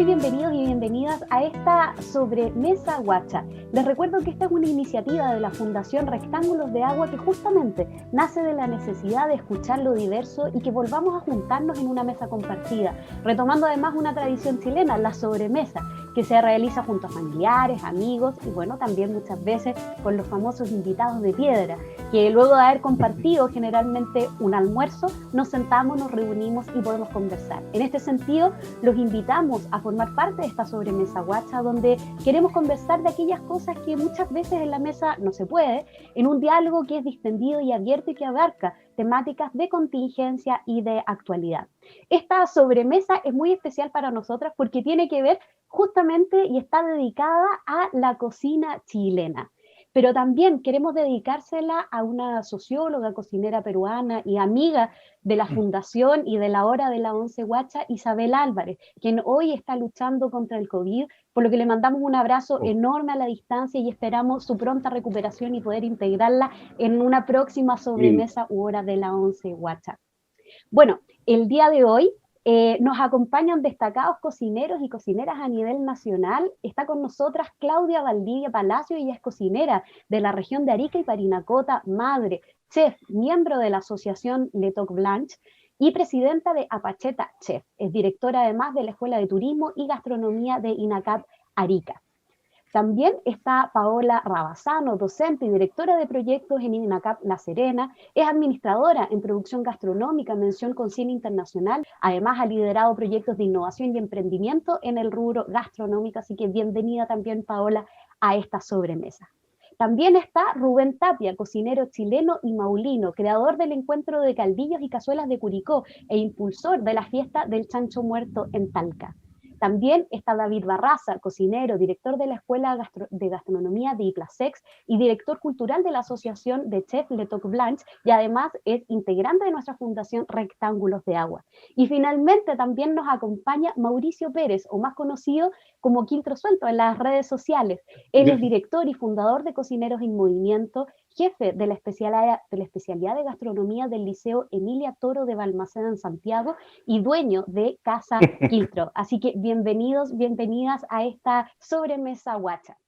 Muy bienvenidos y bienvenidas a esta sobremesa Guacha. Les recuerdo que esta es una iniciativa de la Fundación Rectángulos de Agua que justamente nace de la necesidad de escuchar lo diverso y que volvamos a juntarnos en una mesa compartida, retomando además una tradición chilena, la sobremesa, que se realiza junto a familiares, amigos y bueno, también muchas veces con los famosos invitados de piedra, que luego de haber compartido generalmente un almuerzo, nos sentamos, nos reunimos y podemos conversar. En este sentido, los invitamos a formar parte de esta sobremesa Guacha, donde queremos conversar de aquellas cosas que muchas veces en la mesa no se puede, en un diálogo que es distendido y abierto y que abarca temáticas de contingencia y de actualidad. Esta sobremesa es muy especial para nosotras porque tiene que ver justamente y está dedicada a la cocina chilena. Pero también queremos dedicársela a una socióloga, cocinera peruana y amiga de la Fundación y de la Hora de la Once Guacha, Isabel Álvarez, quien hoy está luchando contra el COVID, por lo que le mandamos un abrazo enorme a la distancia y esperamos su pronta recuperación y poder integrarla en una próxima sobremesa u Hora de la Once Guacha. Bueno, el día de hoy nos acompañan destacados cocineros y cocineras a nivel nacional. Está con nosotras Claudia Valdivia Palacio, ella es cocinera de la región de Arica y Parinacota, madre, chef, miembro de la asociación Le Toc Blanche y presidenta de Apacheta Chef. Es directora además de la Escuela de Turismo y Gastronomía de INACAP Arica. También está Paola Rabasano, docente y directora de proyectos en INACAP La Serena, es administradora en producción gastronómica, mención con Cine Internacional, además ha liderado proyectos de innovación y emprendimiento en el rubro gastronómico, así que bienvenida también Paola a esta sobremesa. También está Rubén Tapia, cocinero chileno y maulino, creador del encuentro de caldillos y cazuelas de Curicó e impulsor de la fiesta del chancho muerto en Talca. También está David Barraza, cocinero, director de la Escuela de Gastronomía de Iplasex y director cultural de la Asociación de Chef Le Toc Blanche y además es integrante de nuestra Fundación Rectángulos de Agua. Y finalmente también nos acompaña Mauricio Pérez, o más conocido como Quiltro Suelto en las redes sociales. Él es director y fundador de Cocineros en Movimiento, jefe de la especialidad de gastronomía del Liceo Emilia Toro de Balmaceda en Santiago y dueño de Casa Quiltro. Así que bienvenidos, bienvenidas a esta sobremesa Guacha.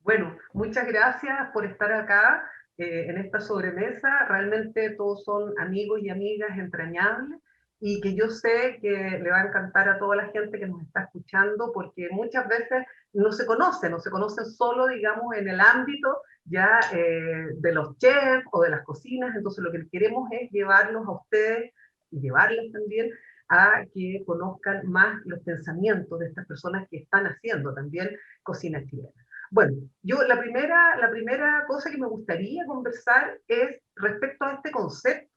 Bueno, muchas gracias por estar acá en esta sobremesa. Realmente todos son amigos y amigas entrañables y que yo sé que le va a encantar a toda la gente que nos está escuchando porque muchas veces no se conocen solo, digamos, en el ámbito ya de los chefs o de las cocinas. Entonces lo que queremos es llevarlos a ustedes y llevarles también a que conozcan más los pensamientos de estas personas que están haciendo también cocina chilena. Bueno, yo la primera cosa que me gustaría conversar es respecto a este concepto,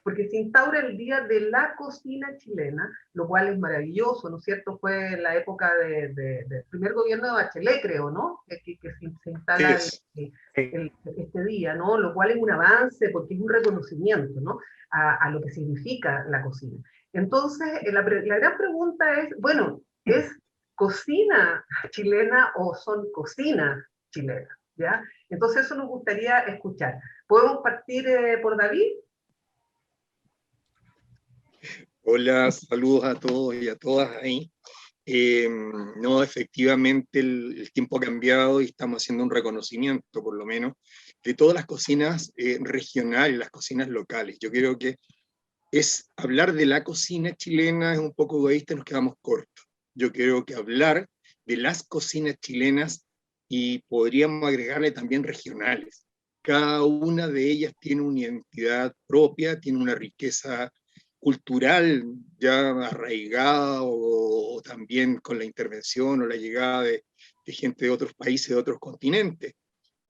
porque se instaura el Día de la Cocina Chilena, lo cual es maravilloso, ¿no es cierto? Fue en la época del primer gobierno de Bachelet, creo, ¿no? Que se instala este día, ¿no? Lo cual es un avance porque es un reconocimiento, ¿no? A lo que significa la cocina. Entonces, la gran pregunta es, bueno, ¿es cocina chilena o son cocinas chilenas? ¿Ya? Entonces eso nos gustaría escuchar. ¿Podemos partir por David? Hola, saludos a todos y a todas ahí. No, efectivamente el tiempo ha cambiado y estamos haciendo un reconocimiento, por lo menos, de todas las cocinas regionales, las cocinas locales. Yo creo que es hablar de la cocina chilena es un poco egoísta y nos quedamos cortos. Yo creo que hablar de las cocinas chilenas y podríamos agregarle también regionales. Cada una de ellas tiene una identidad propia, tiene una riqueza cultural ya arraigada o también con la intervención o la llegada de gente de otros países, de otros continentes.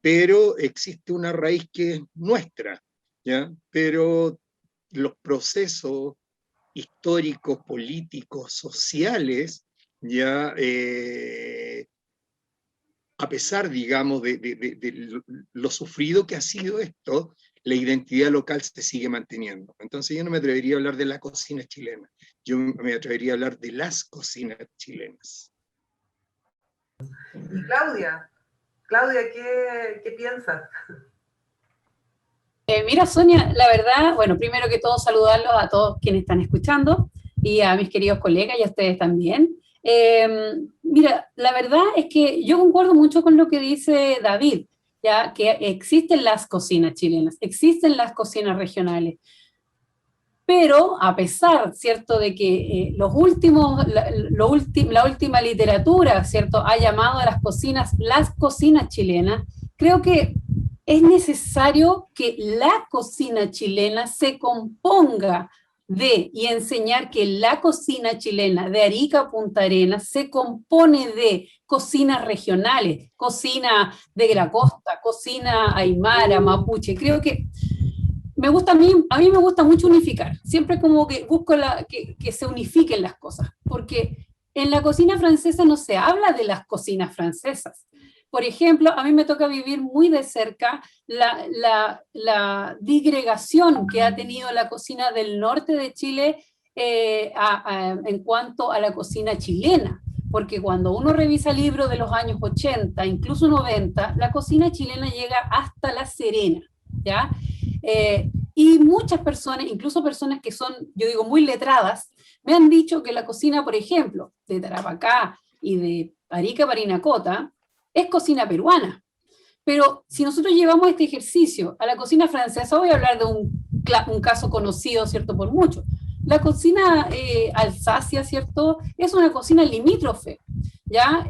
Pero existe una raíz que es nuestra, ¿ya? Pero los procesos históricos, políticos, sociales, ya a pesar, digamos, de lo sufrido que ha sido esto, la identidad local se sigue manteniendo. Entonces yo no me atrevería a hablar de la cocina chilena, yo me atrevería a hablar de las cocinas chilenas. Y Claudia, ¿qué piensas? Mira, Sonia, la verdad, bueno, primero que todo saludarlos a todos quienes están escuchando. y a mis queridos colegas y a ustedes también. Mira, la verdad es que yo concuerdo mucho con lo que dice David, ya que existen las cocinas chilenas, existen las cocinas regionales, pero a pesar, ¿cierto?, de que la última literatura, ¿cierto?, ha llamado a las cocinas chilenas, creo que es necesario que la cocina chilena se componga y enseñar que la cocina chilena de Arica a Punta Arenas se compone de cocinas regionales, cocina de la costa, cocina aymara, mapuche. Creo que a mí me gusta mucho unificar, siempre como que busco que se unifiquen las cosas, porque en la cocina francesa no se habla de las cocinas francesas. Por ejemplo, a mí me toca vivir muy de cerca la digregación que ha tenido la cocina del norte de Chile en cuanto a la cocina chilena, porque cuando uno revisa libros de los años 80, incluso 90, la cocina chilena llega hasta La Serena, ¿ya? Y muchas personas, incluso personas que son, yo digo, muy letradas, me han dicho que la cocina, por ejemplo, de Tarapacá y de Arica Parinacota, es cocina peruana. Pero si nosotros llevamos este ejercicio a la cocina francesa, voy a hablar de un caso conocido, ¿cierto?, por muchos. La cocina alsacia, ¿cierto?, es una cocina limítrofe, ¿ya?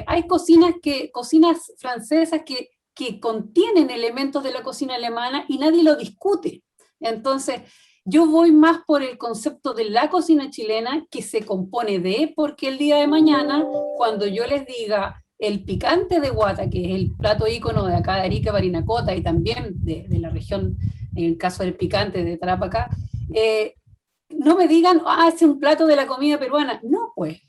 Hay cocinas francesas que contienen elementos de la cocina alemana y nadie lo discute. Entonces, yo voy más por el concepto de la cocina chilena, que se compone porque el día de mañana, cuando yo les diga el picante de guata, que es el plato ícono de acá de Arica, Parinacota, y también de la región, en el caso del picante de Tarapacá, no me digan, es un plato de la comida peruana. No, pues,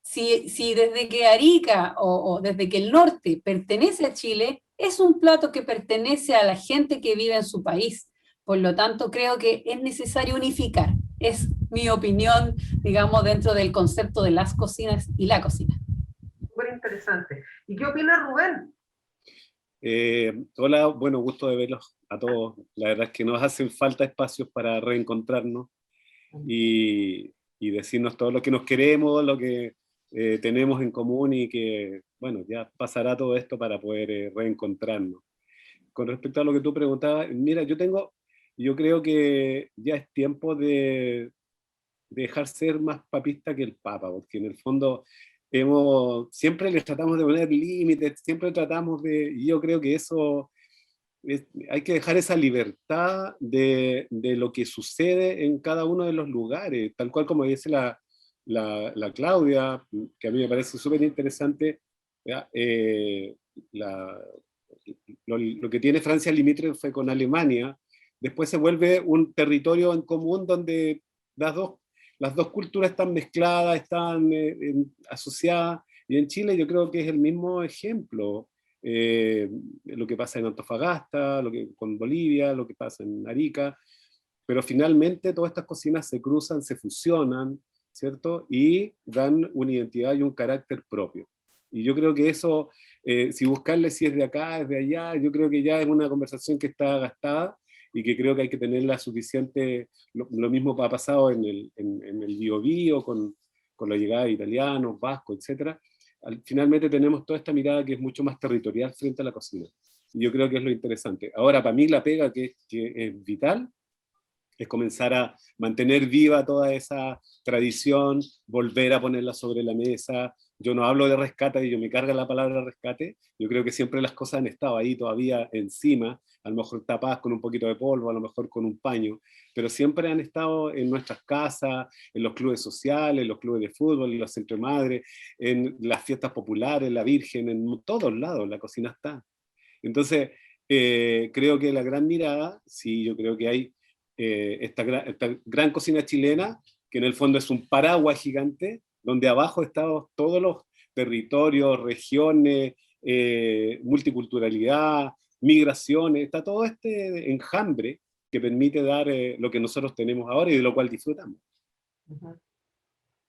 si desde que Arica o desde que el norte pertenece a Chile, es un plato que pertenece a la gente que vive en su país. Por lo tanto, creo que es necesario unificar. Es mi opinión, digamos, dentro del concepto de las cocinas y la cocina. Súper interesante. ¿Y qué opina Rubén? Hola, bueno, gusto de verlos a todos. La verdad es que nos hacen falta espacios para reencontrarnos y decirnos todo lo que nos queremos, lo que tenemos en común, y que, bueno, ya pasará todo esto para poder reencontrarnos. Con respecto a lo que tú preguntabas, mira, yo creo que ya es tiempo de dejar ser más papista que el Papa, porque en el fondo siempre les tratamos de poner límites, siempre tratamos y yo creo que eso hay que dejar esa libertad de lo que sucede en cada uno de los lugares, tal cual como dice la Claudia, que a mí me parece súper interesante, lo que tiene Francia limítrofe con Alemania, después se vuelve un territorio en común donde las dos culturas están mezcladas, están asociadas, y en Chile yo creo que es el mismo ejemplo. Lo que pasa en Antofagasta, con Bolivia, lo que pasa en Arica, pero finalmente todas estas cocinas se cruzan, se fusionan, ¿cierto? Y dan una identidad y un carácter propio. Y yo creo que eso, si buscarle si es de acá, es de allá, yo creo que ya es una conversación que está gastada y que creo que hay que tenerla suficiente. Lo mismo ha pasado en el Biobío, con la llegada de italianos, vascos, etcétera. Finalmente tenemos toda esta mirada que es mucho más territorial frente a la cocina. Y yo creo que es lo interesante. Ahora, para mí la pega que es vital es comenzar a mantener viva toda esa tradición, volver a ponerla sobre la mesa. Yo no hablo de rescate, y yo me carga la palabra rescate. Yo creo que siempre las cosas han estado ahí todavía encima, a lo mejor tapadas con un poquito de polvo, a lo mejor con un paño, pero siempre han estado en nuestras casas, en los clubes sociales, en los clubes de fútbol, en los centros de madre, en las fiestas populares, la Virgen, en todos lados la cocina está. Entonces, creo que la gran mirada, sí, yo creo que hay esta gran cocina chilena, que en el fondo es un paraguas gigante, donde abajo están todos los territorios, regiones, multiculturalidad, migraciones, está todo este enjambre que permite dar lo que nosotros tenemos ahora y de lo cual disfrutamos.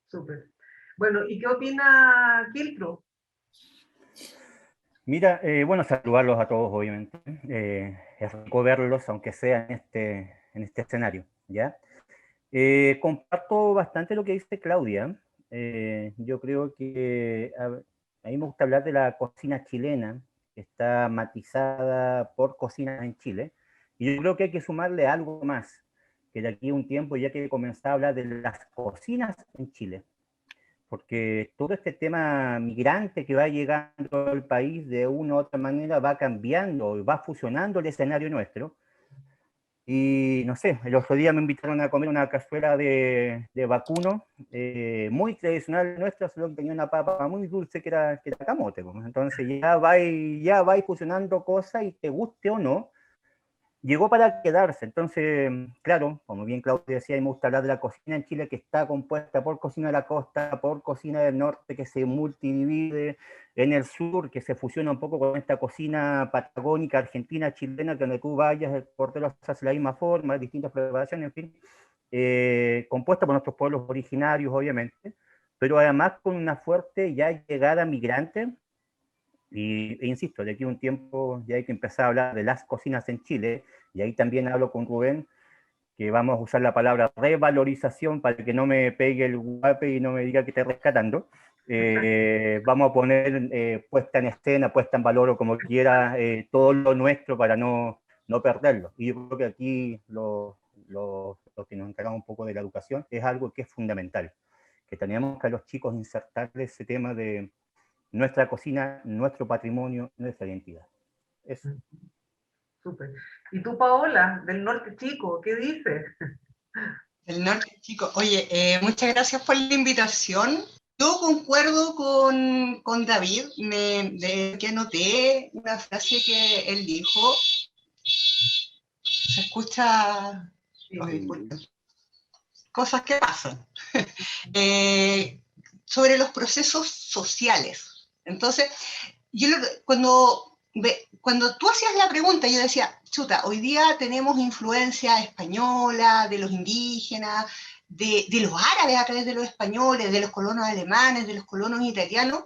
Súper. Bueno, ¿y qué opina Kiltro? Mira, bueno, saludarlos a todos, obviamente. Es rico verlos, aunque sea en este escenario, ¿ya? Comparto bastante lo que dice Claudia. Yo creo que a mí me gusta hablar de la cocina chilena, que está matizada por cocinas en Chile, y yo creo que hay que sumarle algo más, que de aquí a un tiempo ya que comenzar a hablar de las cocinas en Chile, porque todo este tema migrante que va llegando al país de una u otra manera va cambiando, va fusionando el escenario nuestro. Y no sé, el otro día me invitaron a comer una cazuela de vacuno, muy tradicional nuestra, solo que tenía una papa muy dulce que era camote. Pues. Entonces ya va fusionando cosas y te guste o no, llegó para quedarse. Entonces, claro, como bien Claudia decía, y me gusta hablar de la cocina en Chile, que está compuesta por cocina de la costa, por cocina del norte, que se multidivide, en el sur, que se fusiona un poco con esta cocina patagónica, argentina, chilena, que donde tú vayas, el cordero se hace de la misma forma, distintas preparaciones, en fin, compuesta por nuestros pueblos originarios, obviamente, pero además con una fuerte ya llegada migrante. E insisto, de aquí a un tiempo ya hay que empezar a hablar de las cocinas en Chile, y ahí también hablo con Rubén, que vamos a usar la palabra revalorización para que no me pegue el guape y no me diga que esté rescatando. Vamos a poner puesta en escena, puesta en valor o como quiera, todo lo nuestro para no perderlo. Y yo creo que aquí los que nos encargamos un poco de la educación es algo que es fundamental, que tenemos que a los chicos insertarles ese tema de nuestra cocina, nuestro patrimonio, nuestra identidad. Eso. Súper. ¿Y tú, Paola, del norte chico, qué dices? Del norte chico. Oye, muchas gracias por la invitación. Yo concuerdo con David, que anoté una frase que él dijo. Se escucha... cosas que pasan. Sobre los procesos sociales. Entonces, cuando tú hacías la pregunta, yo decía, chuta, hoy día tenemos influencia española, de los indígenas, de los árabes a través de los españoles, de los colonos alemanes, de los colonos italianos,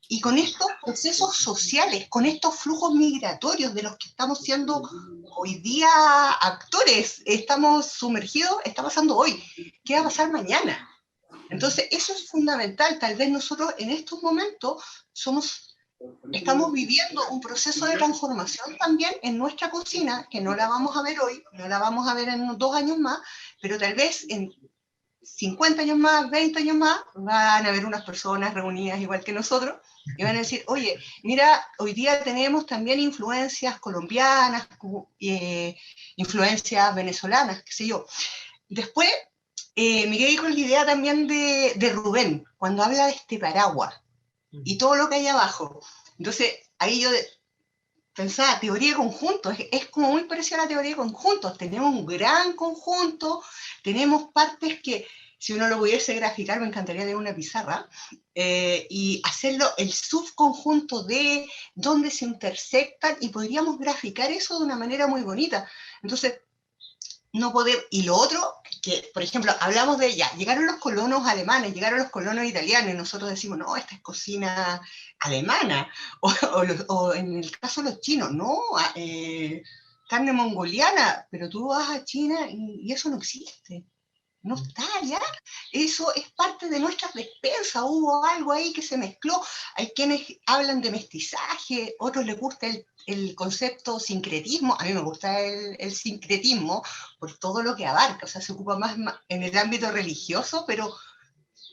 y con estos procesos sociales, con estos flujos migratorios de los que estamos siendo hoy día actores, estamos sumergidos, está pasando hoy. ¿Qué va a pasar mañana? Entonces, eso es fundamental. Tal vez nosotros en estos momentos estamos viviendo un proceso de transformación también en nuestra cocina, que no la vamos a ver hoy, no la vamos a ver en 2 años más, pero tal vez en 50 años más, 20 años más, van a haber unas personas reunidas igual que nosotros y van a decir, oye, mira, hoy día tenemos también influencias colombianas, influencias venezolanas, qué sé yo. Después, me quedé con la idea también de Rubén, cuando habla de este paraguas y todo lo que hay abajo. Entonces, ahí yo pensaba, teoría de conjuntos, es como muy parecida a la teoría de conjuntos. Tenemos un gran conjunto, tenemos partes que, si uno lo pudiese graficar, me encantaría tener una pizarra, y hacerlo el subconjunto de donde se intersectan, y podríamos graficar eso de una manera muy bonita. Entonces, no poder, y lo otro, que por ejemplo, hablamos de ya, llegaron los colonos alemanes, llegaron los colonos italianos, y nosotros decimos, no, esta es cocina alemana, o en el caso de los chinos, no, carne mongoliana, pero tú vas a China y eso no existe. No está ya, eso es parte de nuestras despensas, hubo algo ahí que se mezcló, hay quienes hablan de mestizaje, otros les gusta el concepto sincretismo, a mí me gusta el sincretismo por todo lo que abarca, o sea, se ocupa más en el ámbito religioso, pero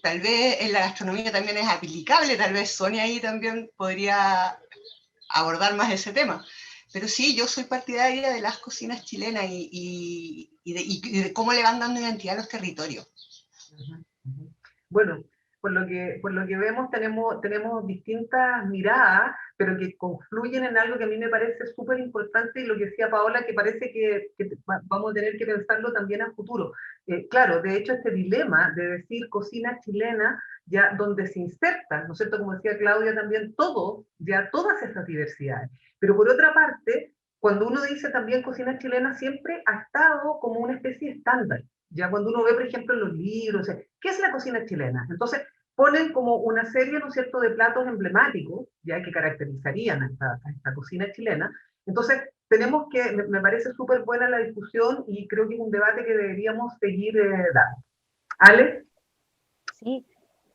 tal vez en la gastronomía también es aplicable, tal vez Sonia ahí también podría abordar más ese tema. Pero sí, yo soy partidaria de las cocinas chilenas y de cómo le van dando identidad a los territorios. Bueno, por lo que vemos tenemos distintas miradas, pero que confluyen en algo que a mí me parece súper importante, y lo que decía Paola, que parece que vamos a tener que pensarlo también a futuro. Claro, de hecho, este dilema de decir cocina chilena, ya donde se insertan, ¿no es cierto?, como decía Claudia también, todas esas diversidades. Pero por otra parte, cuando uno dice también cocina chilena, siempre ha estado como una especie de estándar. Ya cuando uno ve, por ejemplo, en los libros, ¿qué es la cocina chilena? Entonces, ponen como una serie, ¿no es cierto?, de platos emblemáticos, ya que caracterizarían a esta cocina chilena. Entonces, tenemos que, me parece súper buena la discusión y creo que es un debate que deberíamos seguir dando. ¿Ale? Sí,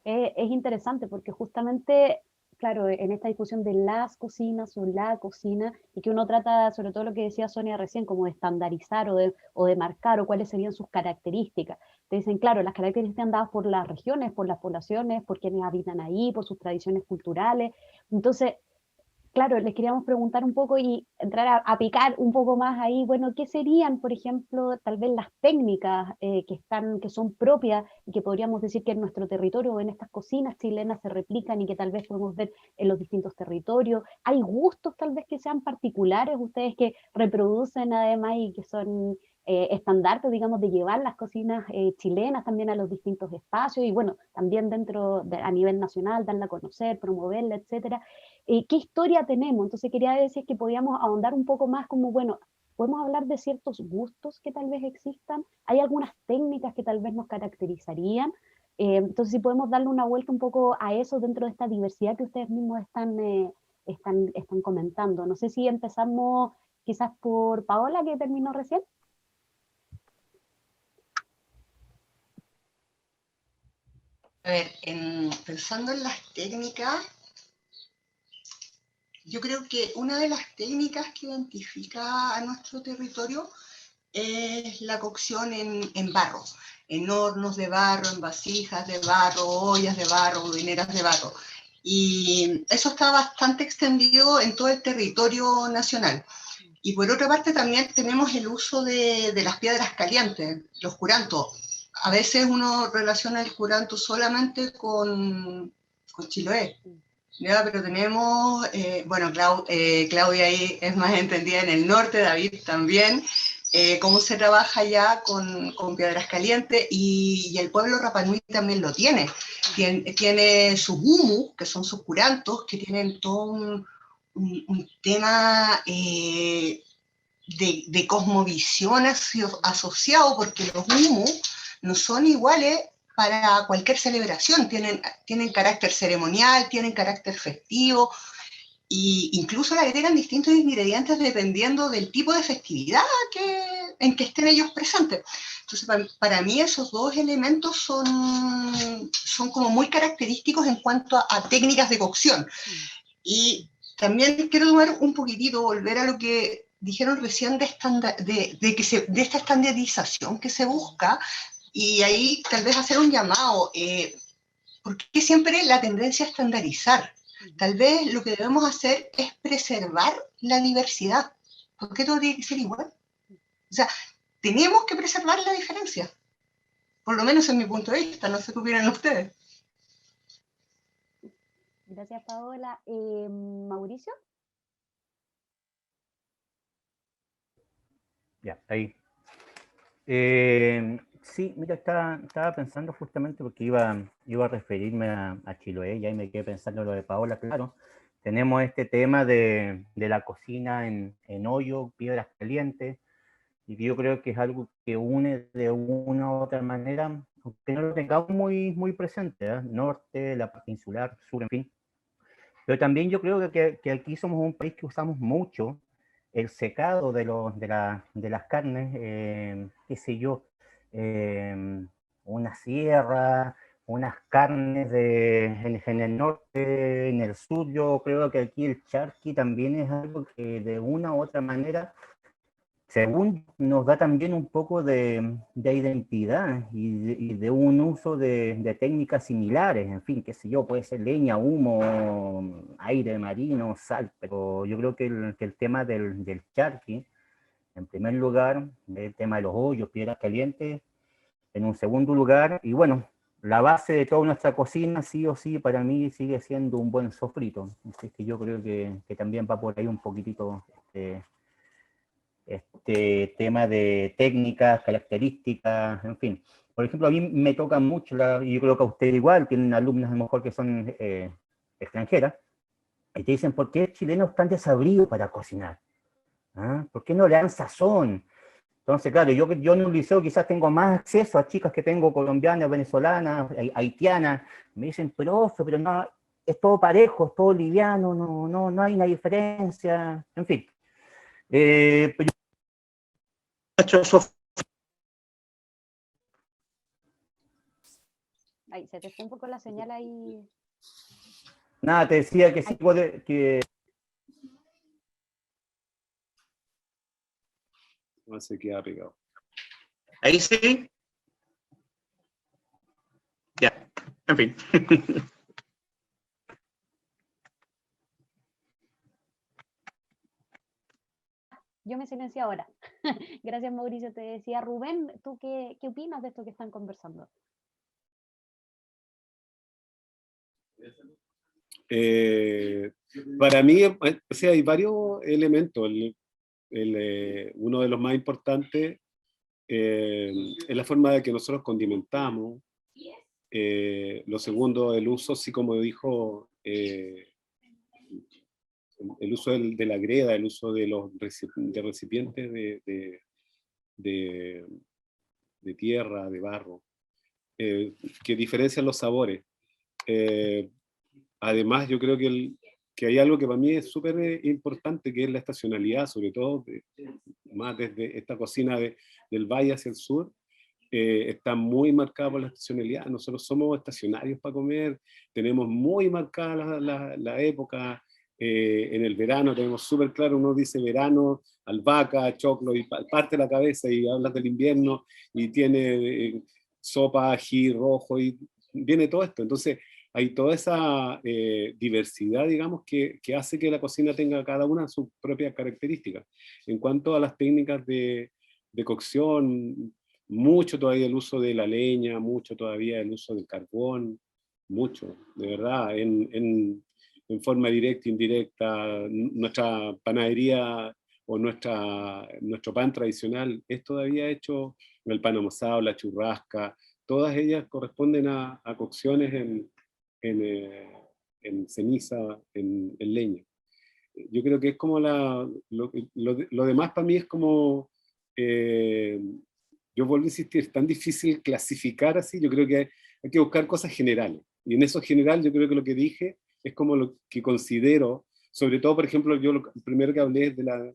es interesante porque justamente, claro, en esta discusión de las cocinas o la cocina, y que uno trata, sobre todo lo que decía Sonia recién, como de estandarizar o de marcar o cuáles serían sus características. Te dicen, claro, las características están dadas por las regiones, por las poblaciones, por quienes habitan ahí, por sus tradiciones culturales. Entonces, claro, les queríamos preguntar un poco y entrar a picar un poco más ahí, bueno, ¿qué serían, por ejemplo, tal vez las técnicas que son propias y que podríamos decir que en nuestro territorio o en estas cocinas chilenas se replican y que tal vez podemos ver en los distintos territorios? ¿Hay gustos tal vez que sean particulares, ustedes que reproducen además y que son estandartes, digamos, de llevar las cocinas chilenas también a los distintos espacios y bueno, también a nivel nacional, darla a conocer, promoverla, etcétera? ¿Qué historia tenemos? Entonces quería decir que podíamos ahondar un poco más como, bueno, podemos hablar de ciertos gustos que tal vez existan, hay algunas técnicas que tal vez nos caracterizarían, entonces si podemos darle una vuelta un poco a eso dentro de esta diversidad que ustedes mismos están comentando. No sé si empezamos quizás por Paola, que terminó recién. A ver, pensando en las técnicas, yo creo que una de las técnicas que identifica a nuestro territorio es la cocción en barro, en hornos de barro, en vasijas de barro, ollas de barro, budineras de barro. Y eso está bastante extendido en todo el territorio nacional. Y por otra parte también tenemos el uso de las piedras calientes, los curantos. A veces uno relaciona el curanto solamente con Chiloé, ¿ya? Pero tenemos, bueno, Claudia ahí es más entendida en el norte, David también, cómo se trabaja ya con piedras calientes y el pueblo Rapanui también lo tiene. Tiene sus humus, que son sus curantos, que tienen todo un tema de cosmovisión asociado, porque los humus no son iguales para cualquier celebración, tienen carácter ceremonial, tienen carácter festivo, e incluso le agregan distintos ingredientes dependiendo del tipo de festividad en que estén ellos presentes. Entonces, para mí esos dos elementos son como muy característicos en cuanto a técnicas de cocción. Y también quiero tomar un poquitito, volver a lo que dijeron recién de esta estandarización que se busca, y ahí tal vez hacer un llamado, porque siempre la tendencia a estandarizar. Tal vez lo que debemos hacer es preservar la diversidad. ¿Por qué todo tiene que ser igual? O sea, tenemos que preservar la diferencia. Por lo menos en mi punto de vista, no sé qué opinan ustedes. Gracias, Paola. Mauricio. Ya, ahí. Sí, mira, estaba pensando justamente porque iba a referirme a Chiloé, y ahí me quedé pensando en lo de Paola, claro. Tenemos este tema de la cocina en hoyo, piedras calientes, y yo creo que es algo que une de una u otra manera, aunque no lo tengamos muy presente, ¿eh? Norte, la parte insular, sur, en fin. Pero también yo creo que aquí somos un país que usamos mucho el secado de las carnes, qué sé yo, una sierra, unas carnes en el norte, en el sur. Yo creo que aquí el charqui también es algo que de una u otra manera, según nos da también un poco de identidad y de un uso de técnicas similares, en fin, qué sé yo, puede ser leña, humo, aire marino, sal, pero yo creo que el tema del charqui, en primer lugar, el tema de los hoyos, piedras calientes, en un segundo lugar, y bueno, la base de toda nuestra cocina, sí o sí, para mí sigue siendo un buen sofrito. Así que yo creo que también va por ahí un poquitito este tema de técnicas, características, en fin. Por ejemplo, a mí me toca mucho, y yo creo que a usted igual, tienen alumnas a lo mejor que son extranjeras, y te dicen, ¿por qué el chileno es tan desabrido para cocinar? ¿Ah? ¿Por qué no le dan sazón? Entonces, claro, yo en un liceo quizás tengo más acceso a chicas que tengo colombianas, venezolanas, haitianas, me dicen, profe, pero no, es todo parejo, es todo liviano, no hay una diferencia, en fin. Pero Ay, se te fue un poco la señal ahí. nada, te decía que sí puede, que No se queda pegado. Ahí sí. Ya, en fin. Yo me silencié ahora. Gracias, Mauricio. Te decía, Rubén, ¿tú qué opinas de esto que están conversando? Para mí, o sea, hay varios elementos. Uno de los más importantes es la forma de que nosotros condimentamos. Lo segundo, el uso, así como dijo, el uso de la greda, el uso de los recipientes de tierra, de barro, que diferencian los sabores. Además, yo creo que hay algo que para mí es súper importante, que es la estacionalidad, sobre todo más desde esta cocina del valle hacia el sur, está muy marcada por la estacionalidad. Nosotros somos estacionarios para comer, tenemos muy marcada la época. En el verano tenemos súper claro, uno dice verano, albahaca, choclo, y parte la cabeza y hablas del invierno, y tiene sopa, ají rojo, y viene todo esto. Entonces, hay toda esa diversidad, digamos, que hace que la cocina tenga cada una sus propias características. En cuanto a las técnicas de cocción, mucho todavía el uso de la leña, mucho todavía el uso del carbón, mucho, de verdad, en forma directa, indirecta. Nuestra panadería o nuestro pan tradicional es todavía hecho en el pan amasado, la churrasca, todas ellas corresponden a cocciones en ceniza, en leña. Yo creo que es como lo demás para mí es como, yo vuelvo a insistir, es tan difícil clasificar así. Yo creo que hay que buscar cosas generales, y en eso general yo creo que lo que dije es como lo que considero, sobre todo, por ejemplo, yo lo primero que hablé es de la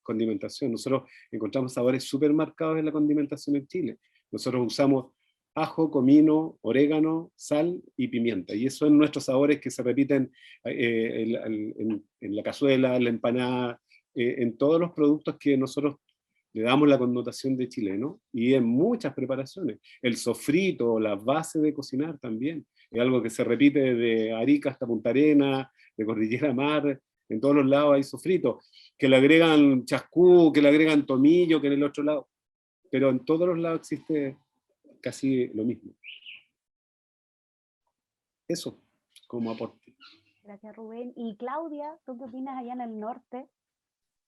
condimentación. Nosotros encontramos sabores súper marcados en la condimentación en Chile. Nosotros usamos ajo, comino, orégano, sal y pimienta. Y esos son nuestros sabores que se repiten en la cazuela, en la empanada, en todos los productos que nosotros le damos la connotación de chileno, y en muchas preparaciones. El sofrito, la base de cocinar también, es algo que se repite de Arica hasta Punta Arenas, de Cordillera Mar, en todos los lados hay sofrito, que le agregan chascú, que le agregan tomillo, que en el otro lado, pero en todos los lados existe casi lo mismo. Eso, como aporte. Gracias, Rubén. Y Claudia, ¿tú qué opinas allá en el norte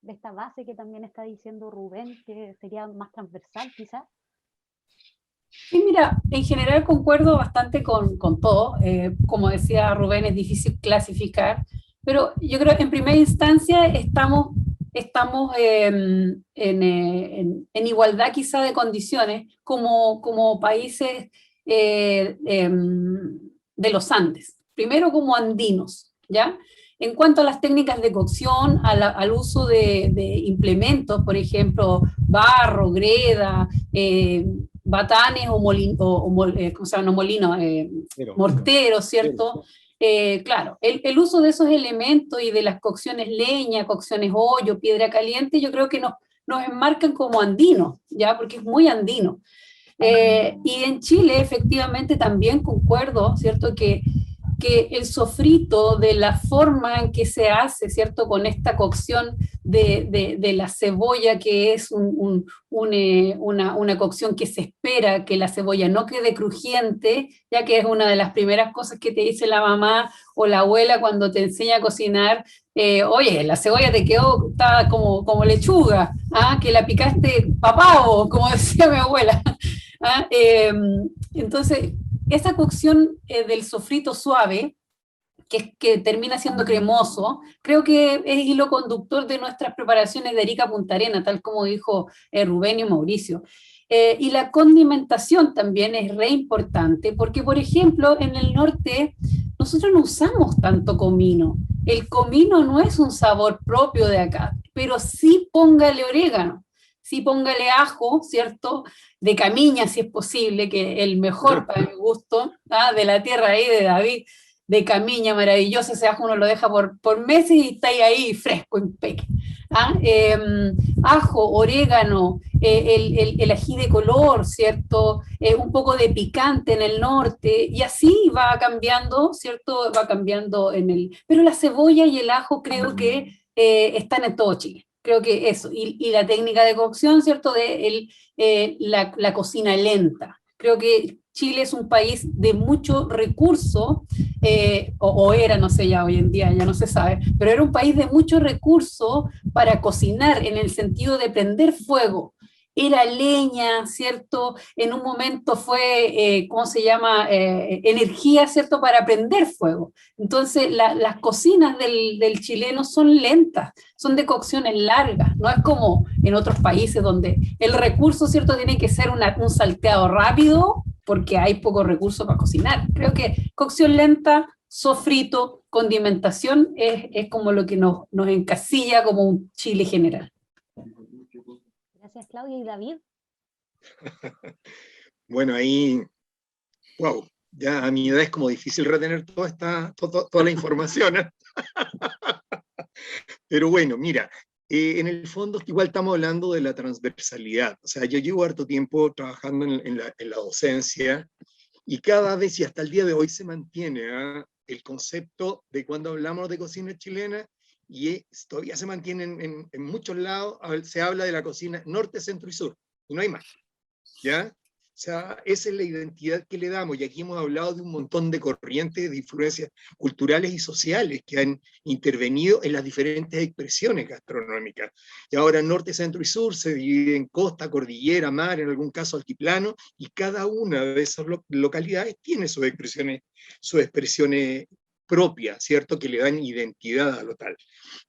de esta base que también está diciendo Rubén, que sería más transversal quizás? Sí, mira, en general concuerdo bastante con todo. Como decía Rubén, es difícil clasificar, pero yo creo que en primera instancia estamos en igualdad quizá de condiciones como países de los Andes. Primero como andinos, ¿ya? En cuanto a las técnicas de cocción, al uso de implementos, por ejemplo, barro, greda, batanes o ¿cómo se llama? No, molino, mortero, ¿cierto? Claro, el uso de esos elementos y de las cocciones leña, cocciones hoyo, piedra caliente, yo creo que nos enmarcan como andinos, ¿ya? Porque es muy andino. Y en Chile, efectivamente, también concuerdo, ¿cierto?, que el sofrito, de la forma en que se hace, ¿cierto?, con esta cocción de la cebolla, que es una cocción que se espera que la cebolla no quede crujiente, ya que es una de las primeras cosas que te dice la mamá o la abuela cuando te enseña a cocinar. Oye, la cebolla te quedó, está como lechuga, ¿ah? Que la picaste papao, como decía mi abuela. ¿Ah? Entonces, esa cocción del sofrito suave, que termina siendo cremoso, creo que es hilo conductor de nuestras preparaciones de Arica Punta Arenas, tal como dijo Rubén y Mauricio. Y la condimentación también es re importante, porque, por ejemplo, en el norte nosotros no usamos tanto comino. El comino no es un sabor propio de acá. pero sí póngale orégano, sí póngale ajo, ¿cierto? De Camiña, si es posible, que el mejor para mi gusto, de la tierra ahí de David, de Camiña, maravilloso, ese ajo uno lo deja por meses y está ahí fresco, impeque. Ajo, orégano, el ají de color, ¿cierto? Un poco de picante en el norte, y así va cambiando, ¿cierto? Va cambiando en el... Pero la cebolla y el ajo creo que están en todo Chile. Creo que eso, y la técnica de cocción, ¿cierto? De la cocina lenta. Creo que Chile es un país de mucho recurso, o era, no sé, ya hoy en día ya no se sabe, pero era un país de mucho recurso para cocinar, en el sentido de prender fuego. Era leña, ¿cierto? En un momento fue, ¿cómo se llama? Energía, ¿cierto? Para prender fuego. Entonces, las cocinas del chileno son lentas, son de cocciones largas, no es como en otros países donde el recurso, ¿cierto? Tiene que ser un salteado rápido porque hay poco recurso para cocinar. Creo que cocción lenta, sofrito, condimentación es como lo que nos encasilla como un Chile general. Gracias, Claudia. ¿Y David? Bueno, ahí, wow, ya a mi edad es como difícil retener toda la información, ¿eh? Pero bueno, mira, en el fondo igual estamos hablando de la transversalidad. O sea, yo llevo harto tiempo trabajando en la docencia, y cada vez y hasta el día de hoy se mantiene el concepto de cuando hablamos de cocina chilena, y todavía se mantiene en muchos lados, se habla de la cocina norte, centro y sur, y no hay más, ¿ya? O sea, esa es la identidad que le damos, y aquí hemos hablado de un montón de corrientes, de influencias culturales y sociales que han intervenido en las diferentes expresiones gastronómicas. Y ahora norte, centro y sur se divide en costa, cordillera, mar, en algún caso altiplano, y cada una de esas localidades tiene sus expresiones propias, ¿cierto? Que le dan identidad a lo tal.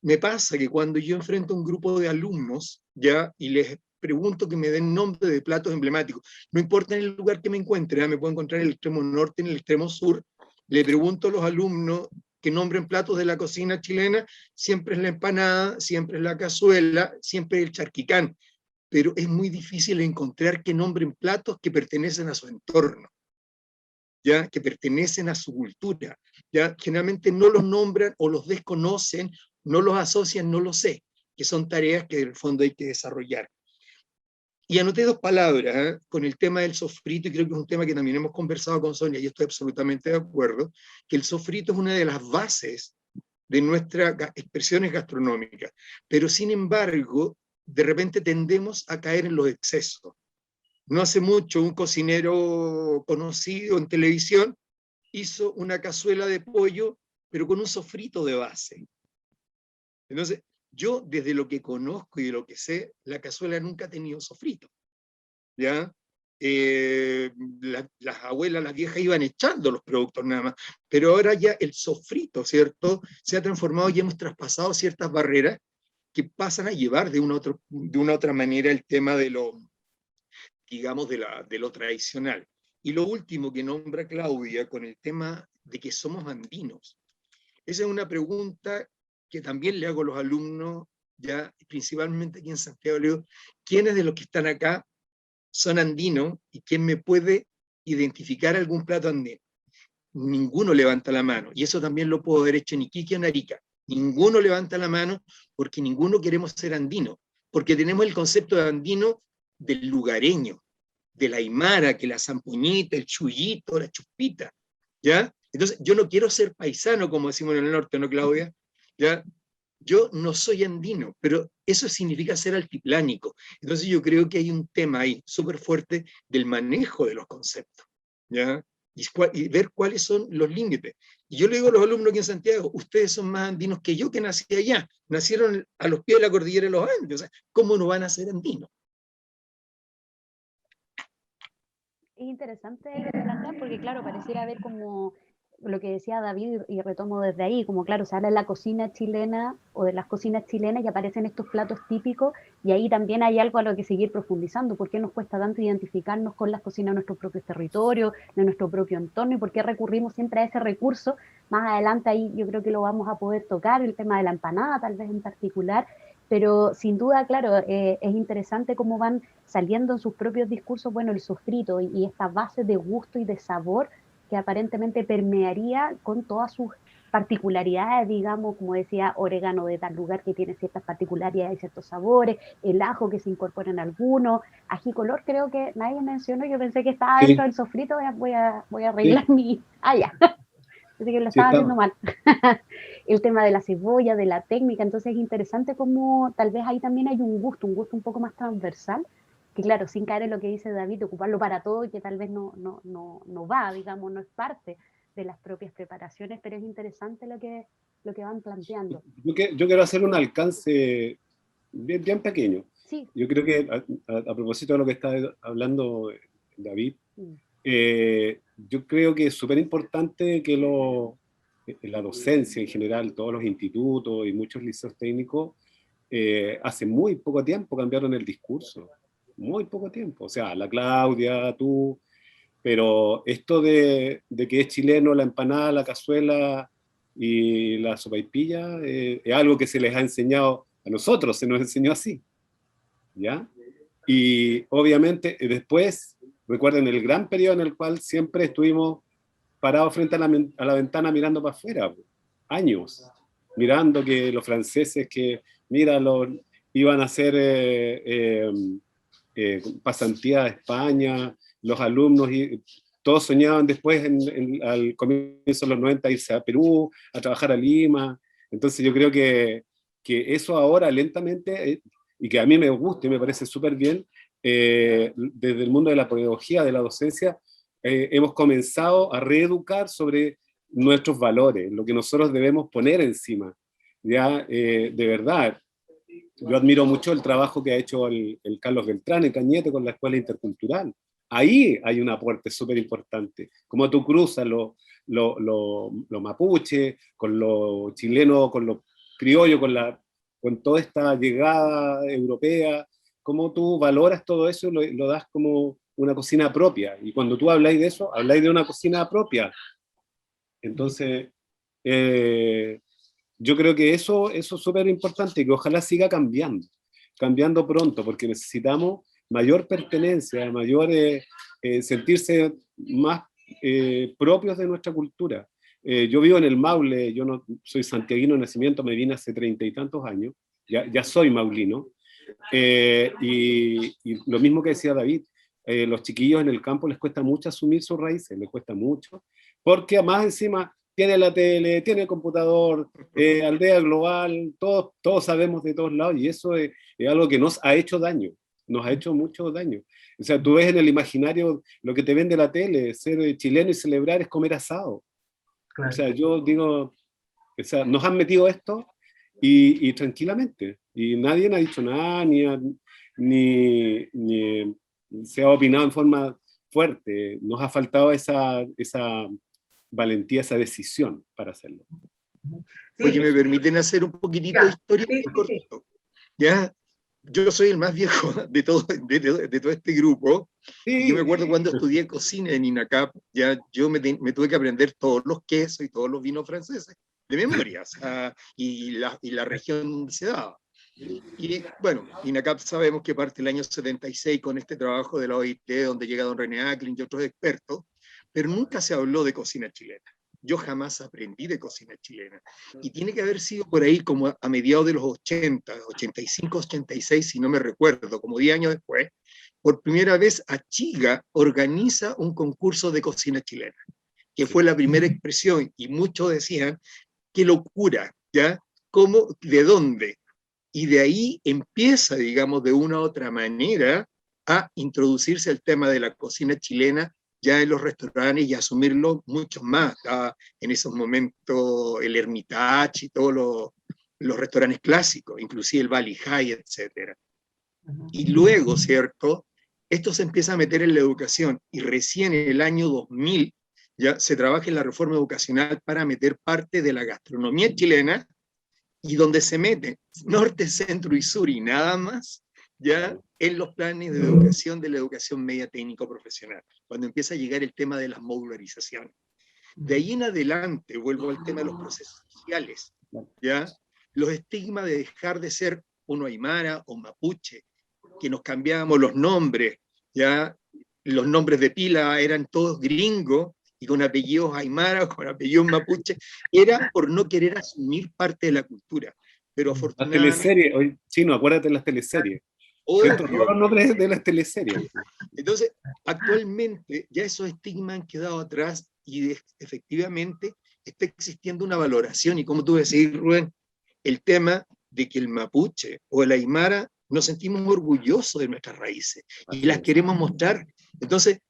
Me pasa que cuando yo enfrento a un grupo de alumnos, ¿ya? Y les pregunto que me den nombre de platos emblemáticos, no importa en el lugar que me encuentre, me puedo encontrar en el extremo norte, en el extremo sur, le pregunto a los alumnos que nombren platos de la cocina chilena, siempre es la empanada, siempre es la cazuela, siempre es el charquicán, pero es muy difícil encontrar que nombren platos que pertenecen a su entorno, ¿ya? Que pertenecen a su cultura, ¿ya? Generalmente no los nombran o los desconocen, no los asocian, no lo sé, que son tareas que en el fondo hay que desarrollar. Y anoté dos palabras con el tema del sofrito, y creo que es un tema que también hemos conversado con Sonia, y estoy absolutamente de acuerdo, que el sofrito es una de las bases de nuestras expresiones gastronómicas, pero sin embargo, de repente tendemos a caer en los excesos. No hace mucho un cocinero conocido en televisión hizo una cazuela de pollo, pero con un sofrito de base. Entonces, yo desde lo que conozco y de lo que sé, la cazuela nunca ha tenido sofrito, ¿ya? Las abuelas, las viejas iban echando los productos nada más, pero ahora ya el sofrito, ¿cierto? Se ha transformado y hemos traspasado ciertas barreras que pasan a llevar de una otra manera el tema de lo, digamos, de lo tradicional. Y lo último que nombra Claudia con el tema de que somos andinos. Esa es una pregunta que también le hago a los alumnos, ya principalmente aquí en Santiago. Le digo, ¿quiénes de los que están acá son andinos y quién me puede identificar algún plato andino? Ninguno levanta la mano, y eso también lo puedo haber hecho en Iquique o en Arica. Ninguno levanta la mano porque ninguno queremos ser andino, porque tenemos el concepto de andino del lugareño, de la aymara, que la zampoñita, el chullito, la chuspita, ¿ya? Entonces, yo no quiero ser paisano, como decimos en el norte, ¿no, Claudia? ¿Ya? Yo no soy andino, pero eso significa ser altiplánico. Entonces yo creo que hay un tema ahí súper fuerte del manejo de los conceptos, ¿ya? Y ver cuáles son los límites. Y yo le digo a los alumnos aquí en Santiago, ustedes son más andinos que yo, que nací allá. Nacieron a los pies de la cordillera de los Andes. O sea, ¿cómo no van a ser andinos? Es interesante lo que plantean porque, claro, pareciera haber como lo que decía David, y retomo desde ahí, como claro, se habla de la cocina chilena o de las cocinas chilenas y aparecen estos platos típicos, y ahí también hay algo a lo que seguir profundizando. ¿Por qué nos cuesta tanto identificarnos con las cocinas de nuestros propios territorios, de nuestro propio entorno, y por qué recurrimos siempre a ese recurso? Más adelante ahí yo creo que lo vamos a poder tocar, el tema de la empanada tal vez en particular, Pero sin duda, claro, es interesante cómo van saliendo en sus propios discursos, bueno, el sofrito y esta base de gusto y de sabor que aparentemente permearía con todas sus particularidades, digamos, como decía, orégano de tal lugar que tiene ciertas particularidades y ciertos sabores, el ajo que se incorpora en algunos, ají color creo que nadie mencionó, yo pensé que estaba Sí, dentro del sofrito, voy a arreglar sí, mi... Ah, ya, pensé que lo sí estaba haciendo estaba. mal. El tema de la cebolla, de la técnica, entonces es interesante como tal vez ahí también hay un gusto un poco más transversal, que claro, sin caer en lo que dice David, ocuparlo para todo y que tal vez no va, digamos, no es parte de las propias preparaciones, pero es interesante lo que van planteando. Yo quiero hacer un alcance bien pequeño. Sí. Yo creo que a propósito de lo que está hablando David, Mm. yo creo que es súper importante que la docencia en general, todos los institutos y muchos liceos técnicos, hace muy poco tiempo cambiaron el discurso. Muy poco tiempo. O sea, la Claudia, tú, pero esto de que es chileno la empanada, la cazuela y la sopaipilla, es algo que se les ha enseñado a nosotros, se nos enseñó así, ¿ya? Y obviamente después, recuerden el gran periodo en el cual siempre estuvimos parados frente a la ventana mirando para afuera, años, mirando que los franceses que, mira, iban a hacer pasantía a España, los alumnos, y todos soñaban después, al comienzo de los 90, irse a Perú, a trabajar a Lima. Entonces yo creo que eso ahora lentamente, y que a mí me gusta y me parece súper bien, desde el mundo de la pedagogía, de la docencia, hemos comenzado a reeducar sobre nuestros valores, lo que nosotros debemos poner encima. Ya, de verdad, yo admiro mucho el trabajo que ha hecho el Carlos Beltrán en Cañete con la Escuela Intercultural. Ahí hay un aporte súper importante. Como tú cruzas lo mapuche, con lo chileno, con lo criollo, con toda esta llegada europea, cómo tú valoras todo eso y lo das como una cocina propia. Y cuando tú habláis de eso, habláis de una cocina propia. Entonces, yo creo que eso es súper importante y que ojalá siga cambiando pronto, porque necesitamos mayor pertenencia, mayor sentirse más propios de nuestra cultura. Yo vivo en el Maule, yo no soy santiaguino de nacimiento, me vine hace 30 y tantos años, ya soy maulino, y lo mismo que decía David, los chiquillos en el campo les cuesta mucho asumir sus raíces, les cuesta mucho, porque además encima tiene la tele, tiene el computador, aldea global, todos sabemos de todos lados, y eso es algo que nos ha hecho daño, nos ha hecho mucho daño. O sea, tú ves en el imaginario lo que te vende la tele, ser chileno y celebrar es comer asado. Claro. O sea, yo digo, o sea, nos han metido esto y tranquilamente, y nadie ha dicho nada, ni se ha opinado en forma fuerte, nos ha faltado esa valentía, esa decisión para hacerlo. Sí. Oye, ¿me permiten hacer un poquitito de historia? Sí, Cortito. ¿Ya? Yo soy el más viejo de todo este grupo. Sí. Y yo me acuerdo cuando estudié cocina en INACAP, ya yo me tuve que aprender todos los quesos y todos los vinos franceses de memoria, o sea, y la región donde se daba. Y bueno, INACAP sabemos que parte el año 76 con este trabajo de la OIT, donde llega don René Acklin y otros expertos, pero nunca se habló de cocina chilena. Yo jamás aprendí de cocina chilena. Y tiene que haber sido por ahí como a mediados de los 80, 85, 86, si no me recuerdo, como 10 años después, por primera vez Achiga organiza un concurso de cocina chilena, que fue la primera expresión, y muchos decían, qué locura, ¿ya? ¿Cómo? ¿De dónde? Y de ahí empieza, digamos, de una u otra manera a introducirse el tema de la cocina chilena ya en los restaurantes y asumirlo mucho más. En esos momentos el Hermitage y todos los restaurantes clásicos, inclusive el Valley High, etc. Y luego, ¿cierto? Esto se empieza a meter en la educación y recién en el año 2000 ya se trabaja en la reforma educacional para meter parte de la gastronomía chilena y donde se mete norte, centro y sur y nada más, ya en los planes de educación de la educación media técnico profesional, cuando empieza a llegar el tema de las modularizaciones. De ahí en adelante, vuelvo al tema de los procesos sociales, ya los estigmas de dejar de ser uno aymara o mapuche, que nos cambiábamos los nombres, ya los nombres de pila eran todos gringos, y con apellidos aymara o con apellidos mapuche, era por no querer asumir parte de la cultura. Pero Las afortunadamente... teleseries, oye, Chino, acuérdate de las teleseries. ¿Cierto? Todos los nombres de las teleseries. Entonces, actualmente ya esos estigmas han quedado atrás y efectivamente está existiendo una valoración, y como tú decís, Rubén, el tema de que el mapuche o el aymara nos sentimos orgullosos de nuestras raíces y las queremos mostrar. Entonces,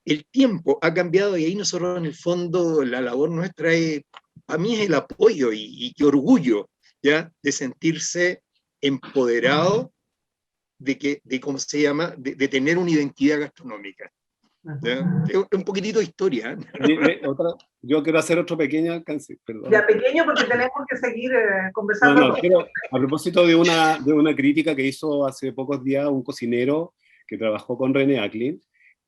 el tiempo ha cambiado y ahí nosotros en el fondo la labor nuestra es, a mí es el apoyo y orgullo, ¿ya? De sentirse empoderado de ¿cómo se llama? De tener una identidad gastronómica. ¿Ya? Es un poquitito de historia. Yo quiero hacer otro pequeño alcance, perdón. Ya pequeño porque tenemos que seguir conversando. No, quiero, a propósito de una crítica que hizo hace pocos días un cocinero que trabajó con René Acklin,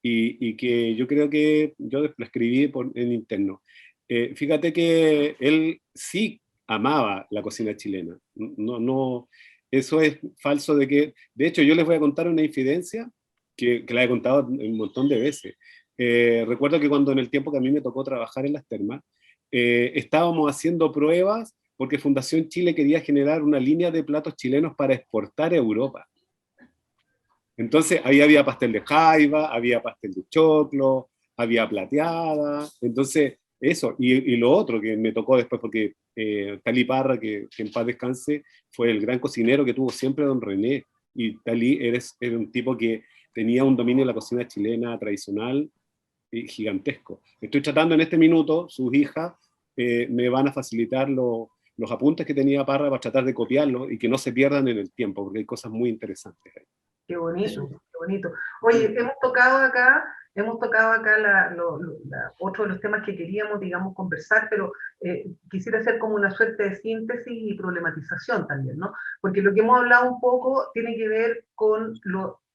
y que yo creo que yo lo escribí en interno. Fíjate que él sí amaba la cocina chilena. No, eso es falso de hecho, yo les voy a contar una infidencia que la he contado un montón de veces. Recuerdo que cuando en el tiempo que a mí me tocó trabajar en las termas, estábamos haciendo pruebas porque Fundación Chile quería generar una línea de platos chilenos para exportar a Europa. Entonces ahí había pastel de jaiba, había pastel de choclo, había plateada, entonces eso, y lo otro que me tocó después, porque Talí Parra, que en paz descanse, fue el gran cocinero que tuvo siempre don René, y Talí era un tipo que tenía un dominio de la cocina chilena tradicional gigantesco. Estoy tratando en este minuto, sus hijas me van a facilitar los apuntes que tenía Parra para tratar de copiarlos y que no se pierdan en el tiempo, porque hay cosas muy interesantes ahí. Qué bonito, qué bonito. Oye, hemos tocado acá otro de los temas que queríamos, digamos, conversar, pero quisiera hacer como una suerte de síntesis y problematización también, ¿no? Porque lo que hemos hablado un poco tiene que ver con,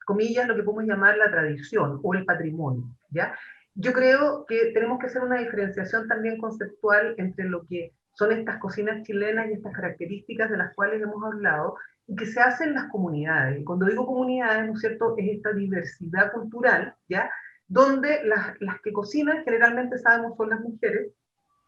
comillas, lo que podemos llamar la tradición o el patrimonio, ¿ya? Yo creo que tenemos que hacer una diferenciación también conceptual entre lo que son estas cocinas chilenas y estas características de las cuales hemos hablado, y que se hacen en las comunidades. Y cuando digo comunidades, ¿no es cierto?, es esta diversidad cultural, ¿ya?, donde las que cocinan generalmente sabemos son las mujeres,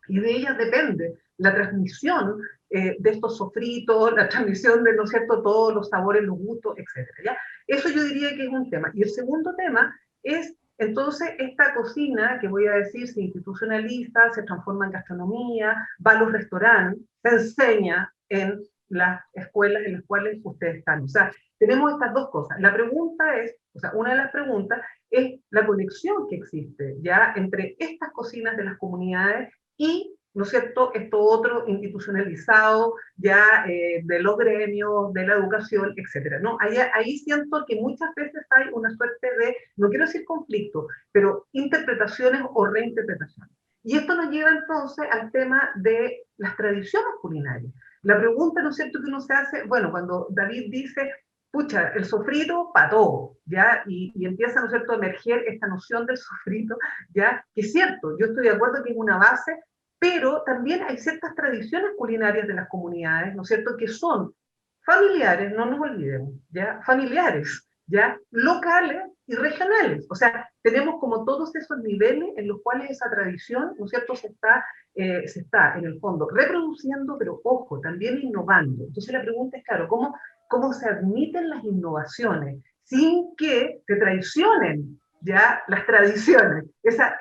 y de ellas depende la transmisión de estos sofritos, la transmisión de, ¿no es cierto?, todos los sabores, los gustos, etcétera, ¿ya? Eso yo diría que es un tema. Y el segundo tema es, entonces, esta cocina, que voy a decir, se institucionaliza, se transforma en gastronomía, va a los restaurantes, se enseña en las escuelas en las cuales ustedes están. O sea, tenemos estas dos cosas. La pregunta es, o sea, una de las preguntas es la conexión que existe ya entre estas cocinas de las comunidades y, ¿no es cierto?, esto otro institucionalizado ya de los gremios, de la educación, etcétera, ¿no? Ahí siento que muchas veces hay una suerte de, no quiero decir conflicto, pero interpretaciones o reinterpretaciones. Y esto nos lleva entonces al tema de las tradiciones culinarias. La pregunta, ¿no es cierto?, que uno se hace, bueno, cuando David dice, pucha, el sofrito para todo, ¿ya? Y empieza, ¿no es cierto?, a emerger esta noción del sofrito, ¿ya? Que es cierto, yo estoy de acuerdo que es una base, pero también hay ciertas tradiciones culinarias de las comunidades, ¿no es cierto?, que son familiares, no nos olvidemos, ¿ya? Familiares, ¿ya? Locales y regionales. O sea, tenemos como todos esos niveles en los cuales esa tradición, ¿no es cierto?, se está en el fondo reproduciendo, pero ojo, también innovando. Entonces la pregunta es, claro, ¿cómo se admiten las innovaciones sin que se traicionen ya las tradiciones? Esa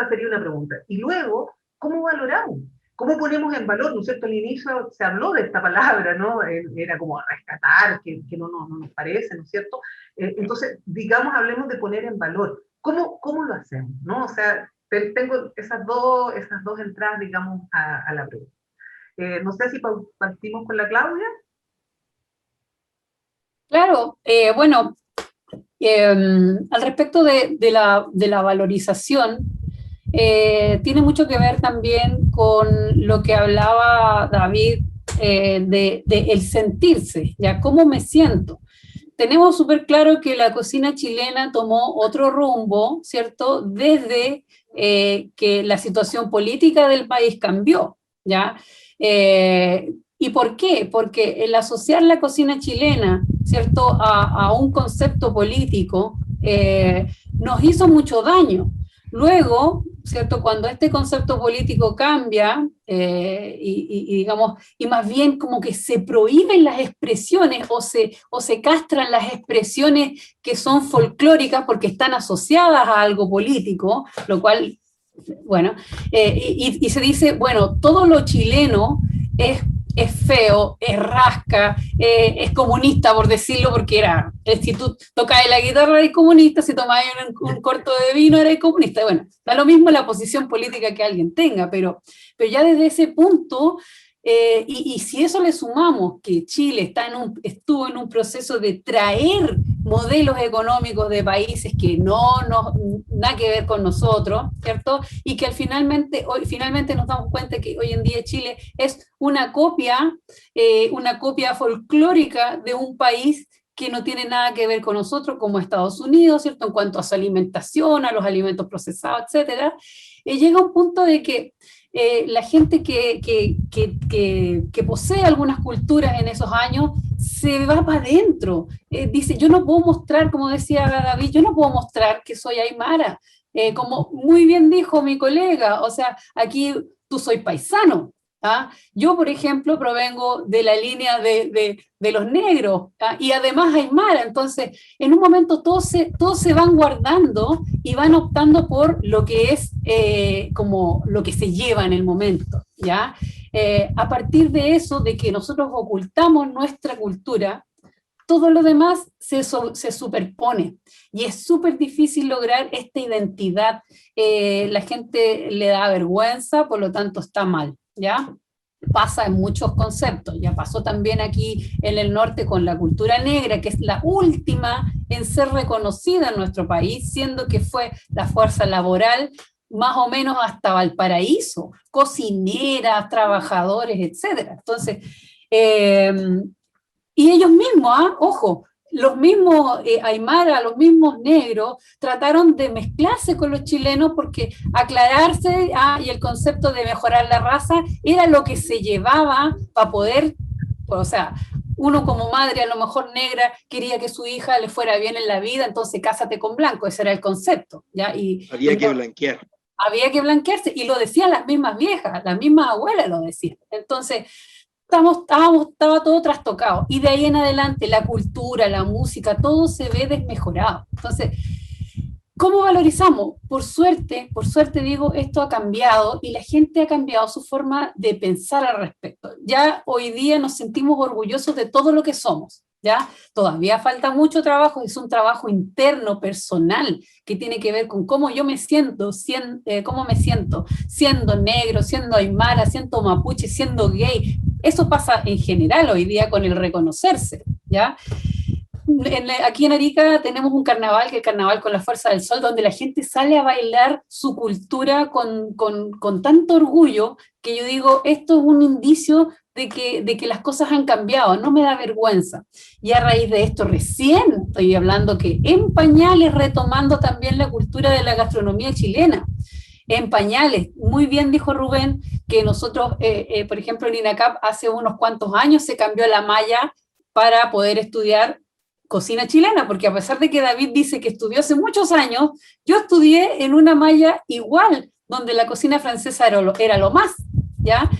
sería una pregunta. Y luego, ¿cómo valoramos? ¿Cómo ponemos en valor? ¿No es cierto? Al inicio se habló de esta palabra, ¿no? Era como rescatar, que no nos parece, ¿no es cierto? Entonces, digamos, hablemos de poner en valor. ¿Cómo lo hacemos? ¿No? O sea, tengo esas dos entradas, digamos, a la pregunta. No sé si partimos con la Claudia. Claro, bueno, al respecto de la valorización, tiene mucho que ver también con lo que hablaba David de el sentirse, ¿ya? ¿Cómo me siento? Tenemos súper claro que la cocina chilena tomó otro rumbo, ¿cierto?, desde que la situación política del país cambió, ¿ya? ¿Y por qué? Porque el asociar la cocina chilena, ¿cierto?, a un concepto político nos hizo mucho daño. Luego, ¿cierto?, cuando este concepto político cambia digamos, y más bien como que se prohíben las expresiones o se castran las expresiones que son folclóricas porque están asociadas a algo político, lo cual, bueno, y se dice, bueno, todo lo chileno es feo, es rasca, es comunista, por decirlo, porque era, si tú tocas la guitarra eres comunista, si tomas un corto de vino eres comunista. Bueno, da lo mismo la posición política que alguien tenga, pero ya desde ese punto, y si eso le sumamos que Chile estuvo en un proceso de traer modelos económicos de países que nada que ver con nosotros, ¿cierto? Y que finalmente nos damos cuenta que hoy en día Chile es una copia folclórica de un país que no tiene nada que ver con nosotros, como Estados Unidos, ¿cierto? En cuanto a su alimentación, a los alimentos procesados, etcétera. Llega un punto de que la gente que posee algunas culturas en esos años se va para adentro. Dice, yo no puedo mostrar, como decía David, yo no puedo mostrar que soy aymara. Como muy bien dijo mi colega, o sea, aquí tú soy paisano. ¿Ah? Yo, por ejemplo, provengo de la línea de los negros, ¿ah? Y además aymara, entonces en un momento todos se van guardando y van optando por lo que es como lo que se lleva en el momento, ¿ya? A partir de eso, de que nosotros ocultamos nuestra cultura, todo lo demás se superpone y es súper difícil lograr esta identidad. La gente le da vergüenza, por lo tanto está mal. ¿Ya? Pasa en muchos conceptos, ya pasó también aquí en el norte con la cultura negra, que es la última en ser reconocida en nuestro país, siendo que fue la fuerza laboral más o menos hasta Valparaíso, cocineras, trabajadores, etc. Entonces, y ellos mismos, ojo, los mismos aymara, los mismos negros, trataron de mezclarse con los chilenos porque aclararse, y el concepto de mejorar la raza era lo que se llevaba para poder, o sea, uno como madre a lo mejor negra quería que su hija le fuera bien en la vida, entonces cásate con blanco, ese era el concepto, ¿ya? Había que blanquear. Había que blanquearse, y lo decían las mismas viejas, las mismas abuelas lo decían. Entonces, estaba todo trastocado, y de ahí en adelante la cultura, la música, todo se ve desmejorado. Entonces, ¿cómo valorizamos? Por suerte digo, esto ha cambiado, y la gente ha cambiado su forma de pensar al respecto. Ya hoy día nos sentimos orgullosos de todo lo que somos, ¿ya? Todavía falta mucho trabajo, es un trabajo interno, personal, que tiene que ver con cómo yo me siento, siendo negro, siendo aymara, siendo mapuche, siendo gay. Eso pasa en general hoy día con el reconocerse, ¿ya? Aquí en Arica tenemos un carnaval, que es el Carnaval con la Fuerza del Sol, donde la gente sale a bailar su cultura con tanto orgullo, que yo digo, esto es un indicio de que las cosas han cambiado, no me da vergüenza. Y a raíz de esto recién estoy hablando que en pañales, retomando también la cultura de la gastronomía chilena. En pañales, muy bien dijo Rubén, que nosotros, por ejemplo en INACAP, hace unos cuantos años se cambió la malla para poder estudiar cocina chilena, porque a pesar de que David dice que estudió hace muchos años, yo estudié en una malla igual, donde la cocina francesa era lo más, ¿ya?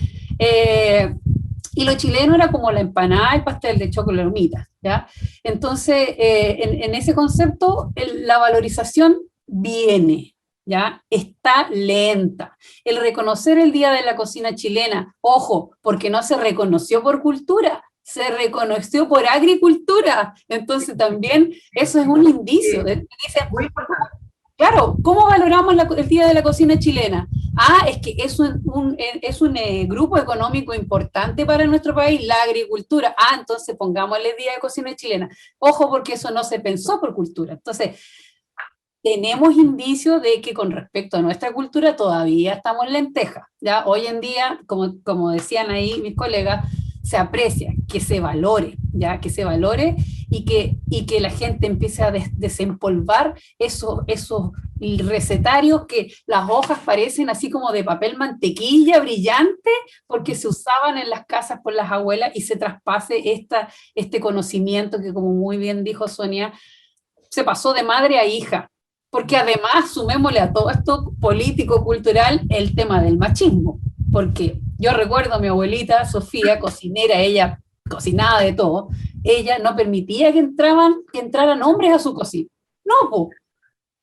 Y lo chileno era como la empanada, el pastel de choclo, la humita, ¿ya? Entonces, en ese concepto, la valorización viene, ¿ya? Está lenta. El reconocer el Día de la Cocina Chilena, ojo, porque no se reconoció por cultura, se reconoció por agricultura. Entonces también eso es un indicio. Muy importante. Claro, ¿cómo valoramos el Día de la Cocina Chilena? Es que es un grupo económico importante para nuestro país, la agricultura. Entonces pongámosle Día de Cocina Chilena. Ojo, porque eso no se pensó por cultura. Entonces, tenemos indicios de que con respecto a nuestra cultura todavía estamos en lentejas, ¿ya? Hoy en día, como decían ahí mis colegas, se aprecia, que se valore, ¿ya? Que se valore y que la gente empiece a desempolvar esos recetarios que las hojas parecen así como de papel mantequilla brillante, porque se usaban en las casas por las abuelas y se traspase este conocimiento que, como muy bien dijo Sonia, se pasó de madre a hija. Porque además, sumémosle a todo esto político-cultural el tema del machismo. Porque yo recuerdo a mi abuelita Sofía, cocinera, ella cocinaba de todo, ella no permitía que entraran hombres a su cocina. No, po,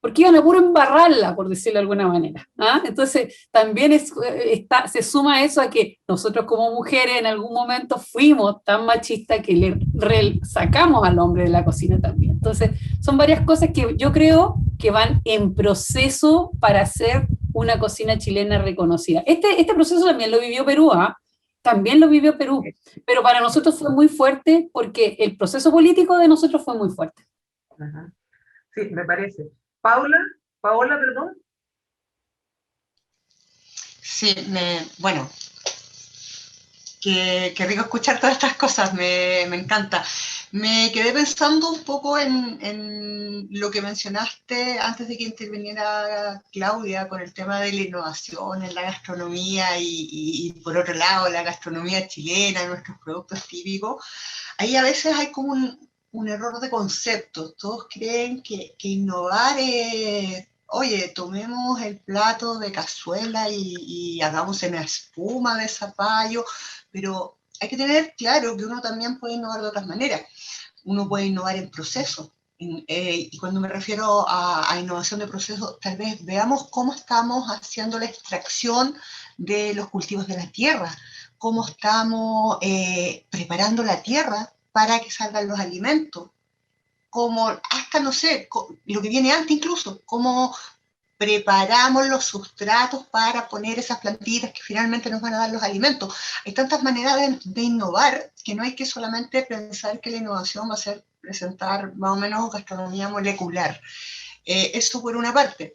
porque iban a puro embarrarla, por decirlo de alguna manera. ¿Ah? Entonces, también se suma eso a que nosotros como mujeres en algún momento fuimos tan machistas que le sacamos al hombre de la cocina también. Entonces, son varias cosas que yo creo que van en proceso para hacer una cocina chilena reconocida. Este proceso también lo vivió Perú, ¿ah? También lo vivió Perú, pero para nosotros fue muy fuerte porque el proceso político de nosotros fue muy fuerte. Ajá. Sí, me parece. Paola, perdón. Sí, bueno, qué rico escuchar todas estas cosas, me encanta. Me quedé pensando un poco en lo que mencionaste antes de que interviniera Claudia con el tema de la innovación en la gastronomía y por otro lado la gastronomía chilena, nuestros productos típicos. Ahí a veces hay como un error de conceptos. Todos creen que innovar es, oye, tomemos el plato de cazuela y hagamos una espuma de zapallo, pero hay que tener claro que uno también puede innovar de otras maneras. Uno puede innovar en procesos. Y cuando me refiero a innovación de procesos, tal vez veamos cómo estamos haciendo la extracción de los cultivos de la tierra, cómo estamos preparando la tierra para que salgan los alimentos, como hasta, no sé, lo que viene antes incluso, cómo preparamos los sustratos para poner esas plantitas que finalmente nos van a dar los alimentos. Hay tantas maneras de innovar que no hay que solamente pensar que la innovación va a ser presentar más o menos gastronomía molecular. Eso por una parte.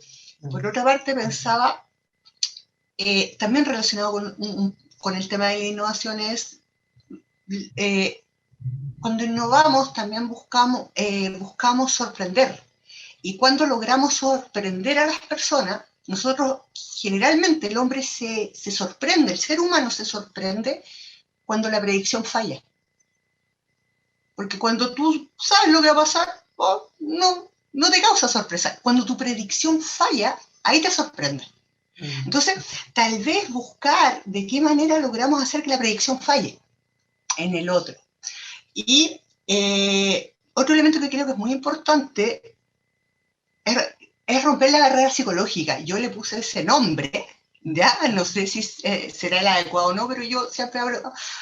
Por otra parte pensaba, también relacionado con el tema de la innovación es, cuando innovamos también buscamos sorprender. Y cuando logramos sorprender a las personas, nosotros generalmente el hombre se sorprende, el ser humano se sorprende cuando la predicción falla. Porque cuando tú sabes lo que va a pasar, no te causa sorpresa. Cuando tu predicción falla, ahí te sorprende. Entonces, tal vez buscar de qué manera logramos hacer que la predicción falle en el otro. Y otro elemento que creo que es muy importante es romper la barrera psicológica. Yo le puse ese nombre, ya no sé si será el adecuado o no, pero yo siempre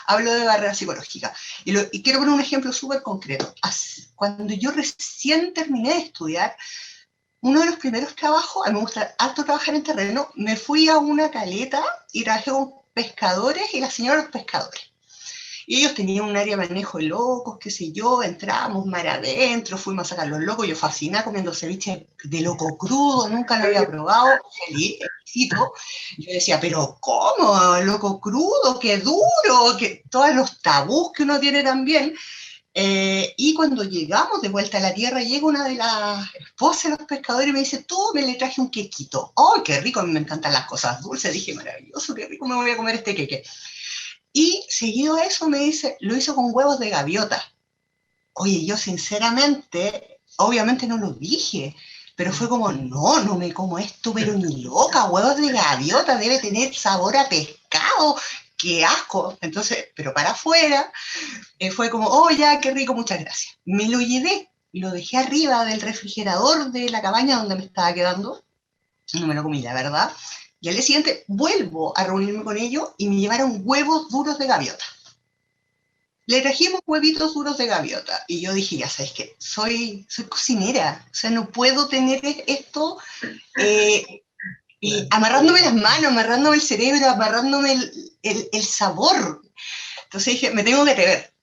hablo de barrera psicológica. Y quiero poner un ejemplo súper concreto. Cuando yo recién terminé de estudiar, uno de los primeros trabajos, a mí me gusta harto trabajar en terreno, me fui a una caleta y trabajé con pescadores y la señora de los pescadores. Y ellos tenían un área de manejo de locos, qué sé yo, entramos mar adentro, fuimos a sacar los locos, yo fascinada comiendo ceviche de loco crudo, nunca lo había probado, feliz, exquisito. Yo decía, pero ¿cómo? Loco crudo, qué duro, que todos los tabús que uno tiene también. Y cuando llegamos de vuelta a la tierra, llega una de las esposas de los pescadores y me dice, tú me le traje un quequito. ¡Oh, qué rico! A mí me encantan las cosas dulces. Dije, maravilloso, qué rico, me voy a comer este queque. Y seguido a eso me dice, lo hizo con huevos de gaviota. Oye, yo sinceramente, obviamente no lo dije, pero fue como, no me como esto, pero ni loca, huevos de gaviota, debe tener sabor a pescado, qué asco. Entonces, pero para afuera, fue como, oh, ya, qué rico, muchas gracias. Me lo llevé, lo dejé arriba del refrigerador de la cabaña donde me estaba quedando, no me lo comí, la verdad. Y al día siguiente vuelvo a reunirme con ellos y me llevaron huevos duros de gaviota. Le trajimos huevitos duros de gaviota. Y yo dije, ya sabes qué, soy cocinera. O sea, no puedo tener esto y amarrándome las manos, amarrándome el cerebro, amarrándome el sabor. Entonces dije, me tengo que atrever.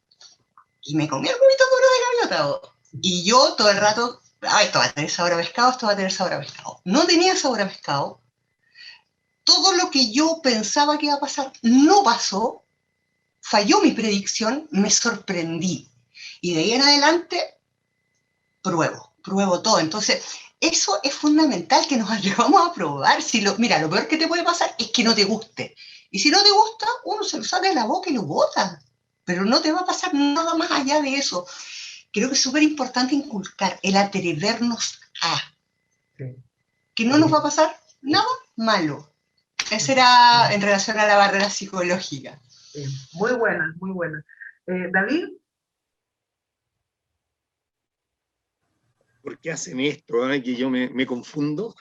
Y me comí el huevito duro de gaviota. Y yo todo el rato, esto va a tener sabor a pescado, esto va a tener sabor a pescado. No tenía sabor a pescado. Todo lo que yo pensaba que iba a pasar no pasó, falló mi predicción, me sorprendí. Y de ahí en adelante, pruebo todo. Entonces, eso es fundamental, que nos atrevamos a probar. Mira, lo peor que te puede pasar es que no te guste. Y si no te gusta, uno se lo saca de la boca y lo bota. Pero no te va a pasar nada más allá de eso. Creo que es súper importante inculcar el atrevernos a. Sí. Que no nos va a pasar nada malo. Eso era en relación a la barrera psicológica. Sí. Muy buena, muy buena. David. ¿Por qué hacen esto? Que yo me confundo.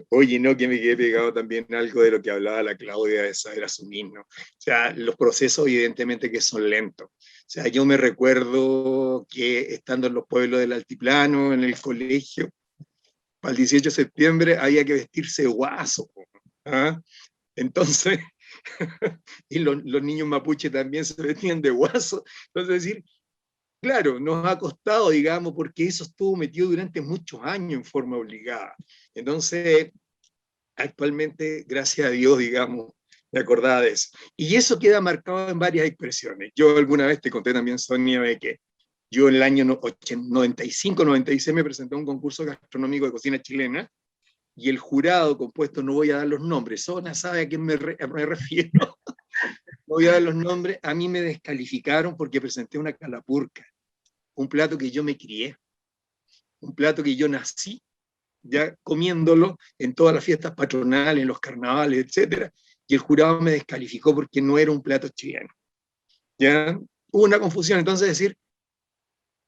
Oye, no, que me quedé pegado también algo de lo que hablaba la Claudia de saber asumir, ¿no? O sea, los procesos evidentemente que son lentos. O sea, yo me recuerdo que estando en los pueblos del altiplano, en el colegio, para el 18 de septiembre había que vestirse guaso, ¿ah? Entonces, y los niños mapuche también se vestían de guaso. Entonces, decir, claro, nos ha costado, digamos, porque eso estuvo metido durante muchos años en forma obligada. Entonces, actualmente, gracias a Dios, digamos, me acordaba de eso. Y eso queda marcado en varias expresiones. Yo alguna vez te conté también, Sonia, de que yo en el año 95, 96 me presenté a un concurso gastronómico de cocina chilena y el jurado compuesto, no voy a dar los nombres, Sonia sabe a quién me refiero, no voy a dar los nombres, a mí me descalificaron porque presenté una calapurca, un plato que yo me crié, un plato que yo nací ya comiéndolo en todas las fiestas patronales, en los carnavales, etcétera, y el jurado me descalificó porque no era un plato chileno. ¿Ya? Hubo una confusión, entonces decir,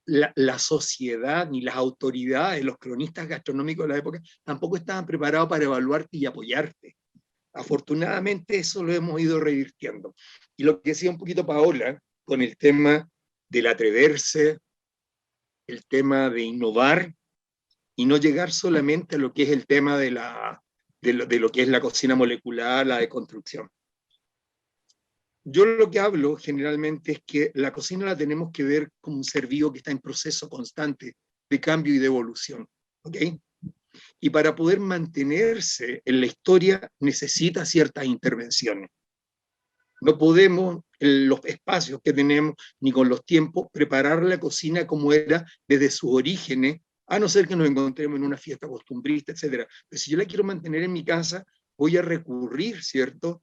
la sociedad ni las autoridades, los cronistas gastronómicos de la época, tampoco estaban preparados para evaluarte y apoyarte. Afortunadamente eso lo hemos ido revirtiendo. Y lo que decía un poquito Paola, con el tema del atreverse, el tema de innovar, y no llegar solamente a lo que es el tema de lo que es la cocina molecular, la deconstrucción. Yo lo que hablo generalmente es que la cocina la tenemos que ver como un ser vivo que está en proceso constante de cambio y de evolución, ¿ok? Y para poder mantenerse en la historia necesita ciertas intervenciones. No podemos, en los espacios que tenemos, ni con los tiempos, preparar la cocina como era desde sus orígenes, a no ser que nos encontremos en una fiesta costumbrista, etc. Pero si yo la quiero mantener en mi casa, voy a recurrir, ¿cierto?,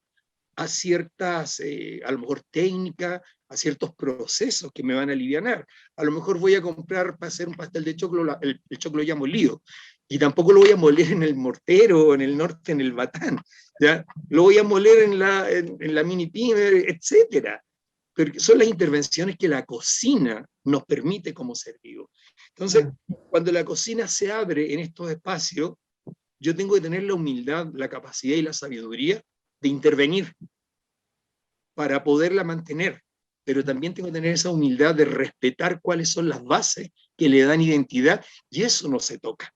a ciertas, a lo mejor técnicas, a ciertos procesos que me van a alivianar. A lo mejor voy a comprar para hacer un pastel de choclo, el choclo ya molido, y tampoco lo voy a moler en el mortero, en el norte, en el batán, ¿ya? Lo voy a moler en la mini pimer, etcétera. Pero son las intervenciones que la cocina nos permite como ser vivo. Entonces, cuando la cocina se abre en estos espacios, yo tengo que tener la humildad, la capacidad y la sabiduría de intervenir para poderla mantener, pero también tengo que tener esa humildad de respetar cuáles son las bases que le dan identidad, y eso no se toca,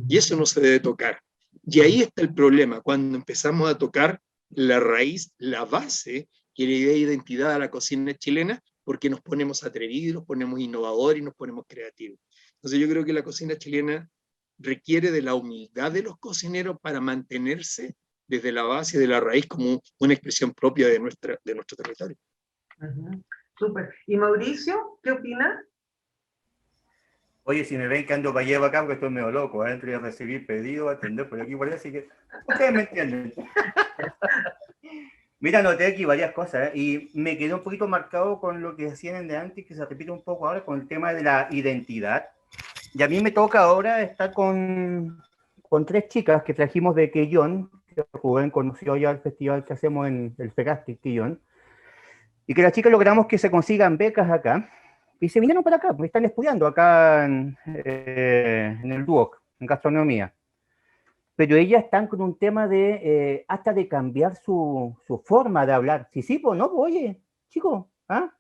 y eso no se debe tocar. Y ahí está el problema, cuando empezamos a tocar la raíz, la base que le da identidad a la cocina chilena, porque nos ponemos atrevidos, nos ponemos innovadores y nos ponemos creativos. Entonces yo creo que la cocina chilena requiere de la humildad de los cocineros para mantenerse desde la base de la raíz como una expresión propia de nuestro territorio. Súper. ¿Y Mauricio, qué opina? Oye, si me ven que ando para allá acá, porque estoy medio loco, entro y a recibir pedidos, atender por aquí y por allá, así que ustedes me entienden. Mira, noté aquí varias cosas, y me quedé un poquito marcado con lo que decían de antes, que se repite un poco ahora, con el tema de la identidad. Y a mí me toca ahora estar con 3 chicas que trajimos de Quillón, que Rubén conoció ya el festival que hacemos en el FEGASTIC Quillón, y que las chicas logramos que se consigan becas acá, y se vinieron para acá, porque están estudiando acá en el DUOC, en gastronomía. Pero ellas están con un tema de hasta de cambiar su forma de hablar. Sí, pues no, pues, oye, chicos, ¿ah?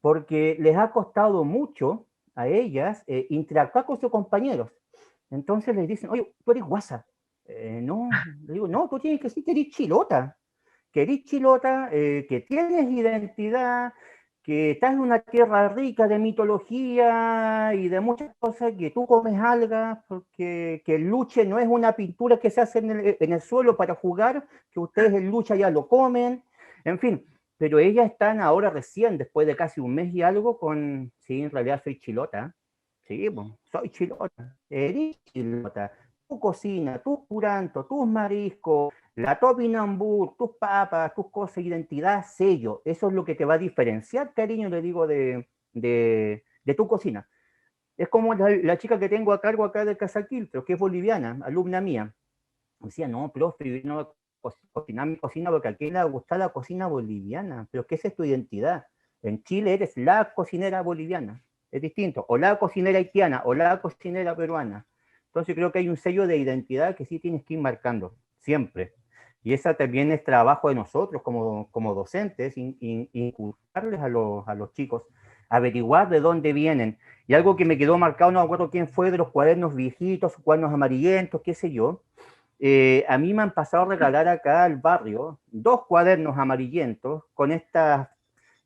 Porque les ha costado mucho a ellas interactuar con sus compañeros. Entonces les dicen, oye, tú eres guasa. No, le digo, no, tú tienes que decir que eres chilota. Que eres chilota, que tienes identidad, que estás en una tierra rica de mitología y de muchas cosas, que tú comes algas, porque que el luche no es una pintura que se hace en el suelo para jugar, que ustedes el luche ya lo comen, en fin. Pero ellas están ahora recién, después de casi un mes y algo, con, sí, en realidad soy chilota, Sí, pues, soy chilota, eres chilota. Tu cocina, tus curantos, tus mariscos, la topinambur, tus papas, tus cosas, identidad, sello. Eso es lo que te va a diferenciar, cariño, le digo, de tu cocina. Es como la chica que tengo a cargo acá de Casa Quiltro, que es boliviana, alumna mía. Me decía, no, profe, yo no voy a cocinar mi cocina porque aquí le gusta la cocina boliviana. Pero ¿qué es tu identidad? En Chile eres la cocinera boliviana. Es distinto. O la cocinera haitiana, o la cocinera peruana. Entonces creo que hay un sello de identidad que sí tienes que ir marcando, siempre. Y esa también es trabajo de nosotros como docentes, inculcarles a los chicos, averiguar de dónde vienen. Y algo que me quedó marcado, no me acuerdo quién fue, de los cuadernos viejitos, cuadernos amarillentos, qué sé yo. A mí me han pasado a regalar acá al barrio 2 cuadernos amarillentos con estas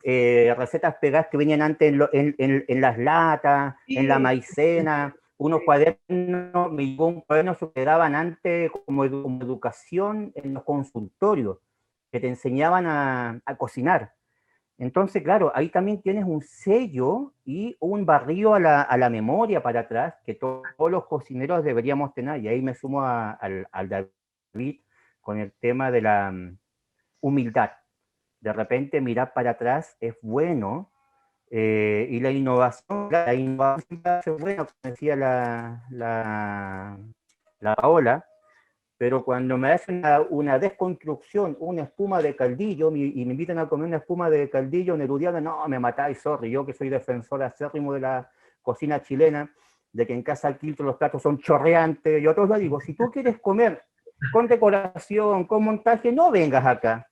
recetas pegadas que venían antes en las latas, en la maicena, unos cuadernos, me llegó un cuaderno que daban antes como educación en los consultorios, que te enseñaban a cocinar. Entonces, claro, ahí también tienes un sello y un barrido a la memoria para atrás que todos los cocineros deberíamos tener. Y ahí me sumo al David con el tema de la humildad. De repente mirar para atrás es bueno, y la innovación es buena, como decía la Paola, pero cuando me hacen una desconstrucción, una espuma de caldillo, y me invitan a comer una espuma de caldillo nerudiana, no, me matáis, sorry, yo que soy defensor acérrimo de la cocina chilena, de que en Casa Quiltro los platos son chorreantes, y otros lo digo, si tú quieres comer con decoración, con montaje, no vengas acá,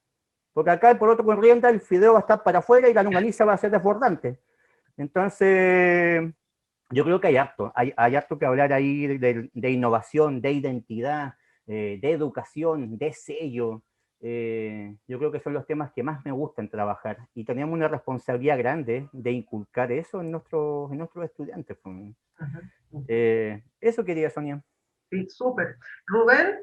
porque acá por otro corriente el fideo va a estar para afuera y la longaniza va a ser desbordante. Entonces, yo creo que hay harto que hablar ahí de innovación, de identidad, de educación, de sello. Yo creo que son los temas que más me gustan trabajar y tenemos una responsabilidad grande de inculcar eso en nuestros estudiantes. Eso quería, Sonia. Sí, súper. Rubén.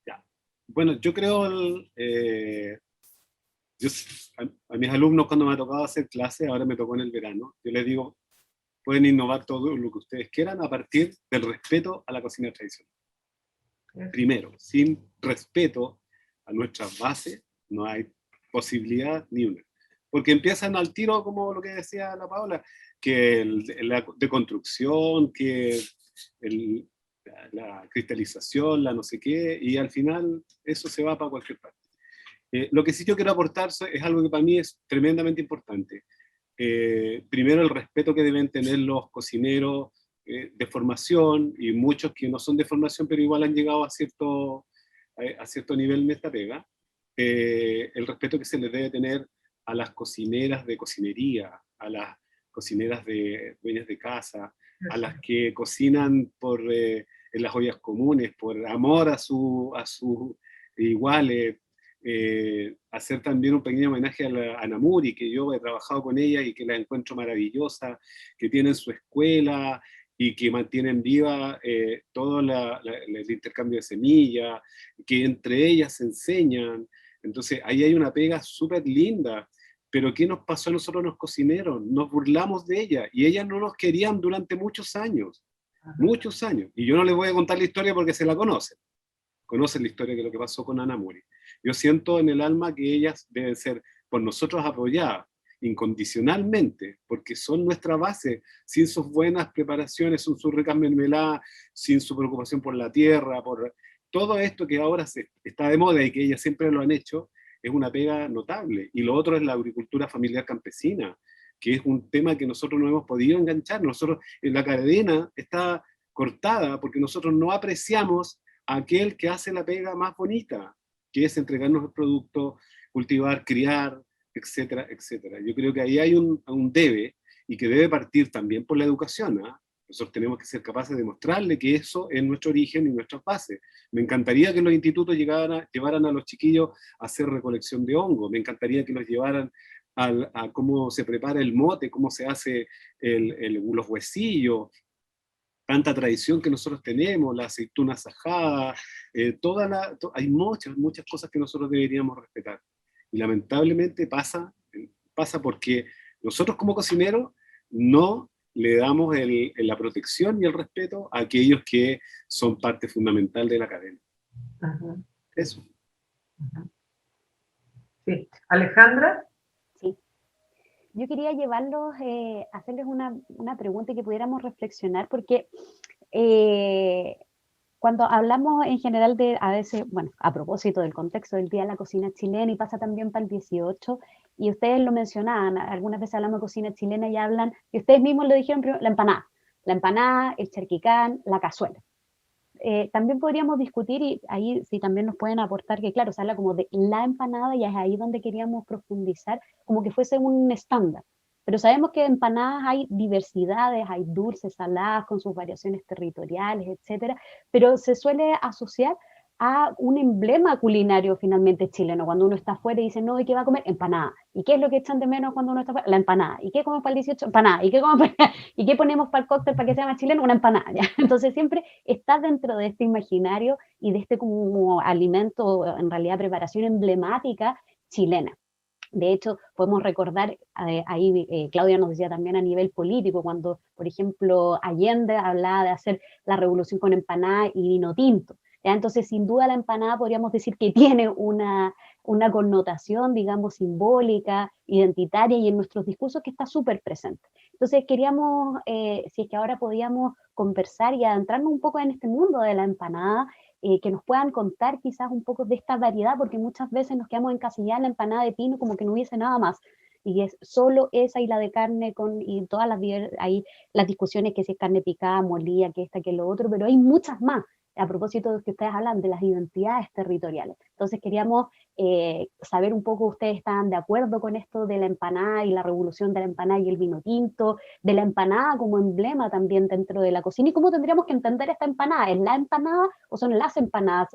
Ya. Bueno, yo creo, a mis alumnos cuando me ha tocado hacer clases, ahora me tocó en el verano, yo les digo, pueden innovar todo lo que ustedes quieran a partir del respeto a la cocina tradicional. Primero, sin respeto a nuestras bases, no hay posibilidad ni una. Porque empiezan al tiro, como lo que decía la Paola, que la deconstrucción, que la cristalización, la no sé qué, y al final eso se va para cualquier parte. Lo que sí yo quiero aportar es algo que para mí es tremendamente importante. Primero, el respeto que deben tener los cocineros de formación, y muchos que no son de formación, pero igual han llegado a cierto nivel en esta pega. El respeto que se les debe tener a las cocineras de cocinería, a las cocineras de dueñas de casa, a las que cocinan en las ollas comunes, por amor a sus iguales. Hacer también un pequeño homenaje a Namuri, que yo he trabajado con ella y que la encuentro maravillosa, que tienen su escuela y que mantienen viva todo el intercambio de semillas, que entre ellas se enseñan. Entonces ahí hay una pega súper linda. Pero ¿qué nos pasó a nosotros los cocineros? Nos burlamos de ella y ellas no nos querían durante muchos años. Muchos años. Y yo no les voy a contar la historia porque se la conocen la historia de lo que pasó con Ana Muri. Yo siento en el alma que ellas deben ser por nosotros apoyadas incondicionalmente, porque son nuestra base, sin sus buenas preparaciones, sin su ricas mermeladas, sin su preocupación por la tierra, por todo esto que ahora está de moda y que ellas siempre lo han hecho, es una pega notable. Y lo otro es la agricultura familiar campesina, que es un tema que nosotros no hemos podido enganchar. Nosotros, en la cadena está cortada porque nosotros no apreciamos a aquel que hace la pega más bonita, que es entregarnos el producto, cultivar, criar, etcétera, etcétera. Yo creo que ahí hay un debe, y que debe partir también por la educación, ¿eh? Nosotros tenemos que ser capaces de mostrarle que eso es nuestro origen y nuestras bases. Me encantaría que los institutos llevaran a los chiquillos a hacer recolección de hongo, me encantaría que los llevaran a cómo se prepara el mote, cómo se hace los huesillos, tanta tradición que nosotros tenemos, la aceituna sajada, hay muchas cosas que nosotros deberíamos respetar. Y lamentablemente pasa porque nosotros como cocineros no le damos la protección y el respeto a aquellos que son parte fundamental de la cadena. Ajá. Eso. Ajá. Sí. Alejandra. Sí. Yo quería llevarlos, hacerles una pregunta y que pudiéramos reflexionar, porque cuando hablamos en general de, a veces, bueno, a propósito del contexto del Día de la Cocina Chilena, y pasa también para el 18, y ustedes lo mencionaban, algunas veces hablamos de cocina chilena y hablan, y ustedes mismos lo dijeron, la empanada, el charquicán, la cazuela. También podríamos discutir, y ahí sí también nos pueden aportar, que claro, se habla como de la empanada, y es ahí donde queríamos profundizar, como que fuese un estándar. Pero sabemos que en empanadas hay diversidades, hay dulces, saladas, con sus variaciones territoriales, etcétera, pero se suele asociar a un emblema culinario finalmente chileno. Cuando uno está afuera y dice, no, ¿y qué va a comer? Empanada. ¿Y qué es lo que echan de menos cuando uno está afuera? La empanada. ¿Y qué comemos para el 18? Empanada. ¿Y qué ponemos para el cóctel para que sea más chileno? Una empanada. ¿Ya? Entonces siempre está dentro de este imaginario y de este como alimento, en realidad preparación emblemática chilena. De hecho, podemos recordar, ahí Claudia nos decía también a nivel político, cuando, por ejemplo, Allende hablaba de hacer la revolución con empanada y vino tinto. ¿Ya? Entonces, sin duda la empanada podríamos decir que tiene una connotación, digamos, simbólica, identitaria, y en nuestros discursos que está súper presente. Entonces, queríamos, si es que ahora podíamos conversar y adentrarnos un poco en este mundo de la empanada, que nos puedan contar quizás un poco de esta variedad, porque muchas veces nos quedamos encasillados en la empanada de pino como que no hubiese nada más, y es solo esa y la de carne, y todas ahí las discusiones que si es carne picada, molida, que esta, que lo otro, pero hay muchas más, a propósito de lo que ustedes hablan de las identidades territoriales. Entonces queríamos saber un poco, ¿ustedes están de acuerdo con esto de la empanada y la revolución de la empanada y el vino tinto, de la empanada como emblema también dentro de la cocina, y cómo tendríamos que entender esta empanada? ¿Es la empanada o son las empanadas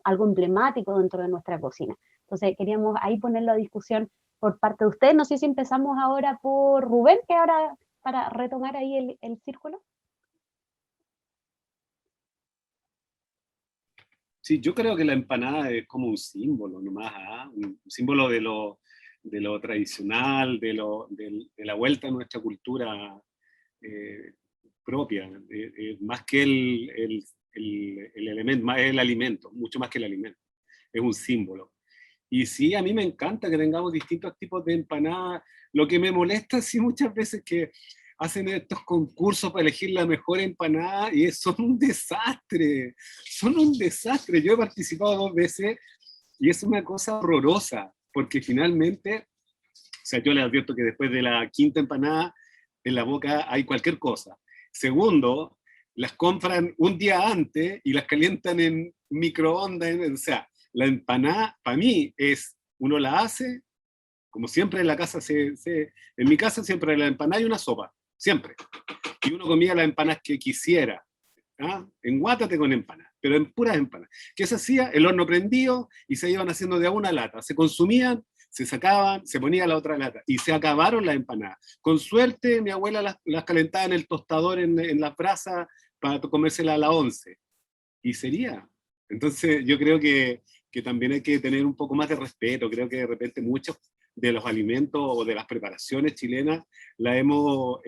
algo emblemático dentro de nuestra cocina? Entonces queríamos ahí ponerlo a discusión por parte de ustedes. No sé si empezamos ahora por Rubén, que ahora para retomar ahí el círculo. Sí, yo creo que la empanada es como un símbolo nomás, ¿ah? Un símbolo de lo tradicional, de la vuelta a nuestra cultura propia, más que el elemento, más el alimento, mucho más que el alimento, es un símbolo. Y sí, a mí me encanta que tengamos distintos tipos de empanadas. Lo que me molesta sí muchas veces que hacen estos concursos para elegir la mejor empanada y son un desastre, son un desastre. Yo he participado 2 veces y es una cosa horrorosa, porque finalmente, o sea, yo les advierto que después de la 5ª empanada, en la boca hay cualquier cosa. Segundo, las compran un día antes y las calientan en microondas, o sea, la empanada, para mí, uno la hace, como siempre en la casa, en mi casa siempre la empanada y una sopa, siempre. Y uno comía las empanadas que quisiera, ¿ah? Enguátate con empanadas, pero en puras empanadas. ¿Qué se hacía? El horno prendido y se iban haciendo de a una lata. Se consumían, se sacaban, se ponía la otra lata y se acabaron las empanadas. Con suerte, mi abuela las calentaba en el tostador, en las brasas, para comérselas a las 11. Y sería. Entonces, yo creo que también hay que tener un poco más de respeto. Creo que de repente muchos de los alimentos o de las preparaciones chilenas la hemos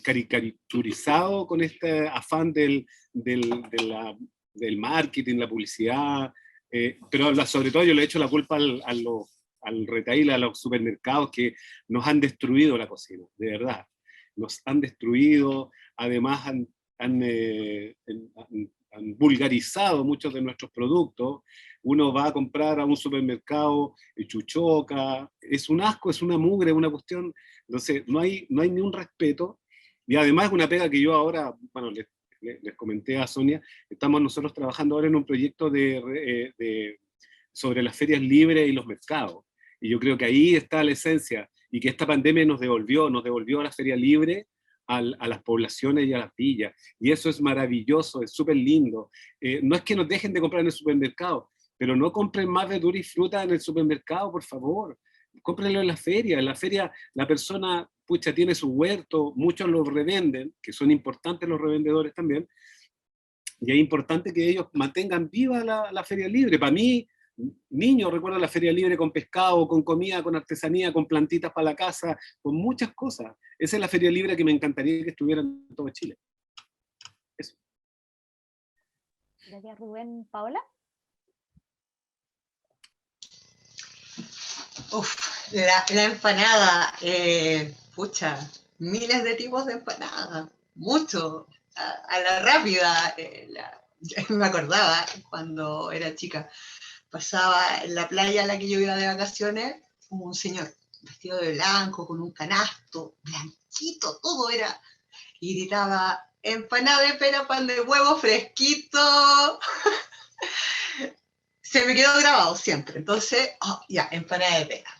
caricaturizado con este afán del marketing, la publicidad, pero sobre todo yo le echo la culpa al retail, a los supermercados que nos han destruido la cocina, de verdad. Nos han destruido, además han vulgarizado muchos de nuestros productos. Uno va a comprar a un supermercado chuchoca, es un asco, es una mugre, una cuestión. Entonces no hay ni un respeto, y además es una pega que yo ahora, bueno, les comenté a Sonia, estamos nosotros trabajando ahora en un proyecto sobre las ferias libres y los mercados, y yo creo que ahí está la esencia, y que esta pandemia nos devolvió a la feria libre, a las poblaciones y a las villas, y eso es maravilloso, es súper lindo. No es que nos dejen de comprar en el supermercado, pero no compren más verdura y fruta en el supermercado, por favor. Cómprenlo en la feria. En la feria la persona, pucha, tiene su huerto, muchos los revenden, que son importantes los revendedores también, y es importante que ellos mantengan viva la feria libre. Para mí, niño recuerdo la feria libre con pescado, con comida, con artesanía, con plantitas para la casa, con muchas cosas. Esa es la feria libre que me encantaría que estuviera en todo Chile. Eso. Gracias, Rubén. ¿Paola? Uf, la empanada, pucha, miles de tipos de empanada, mucho, a la rápida. Me acordaba cuando era chica, pasaba en la playa a la que yo iba de vacaciones, un señor vestido de blanco, con un canasto, blanquito, todo era, y gritaba, empanada de pera, pan de huevo fresquito. Se me quedó grabado siempre. Entonces, ya, empanada de pera.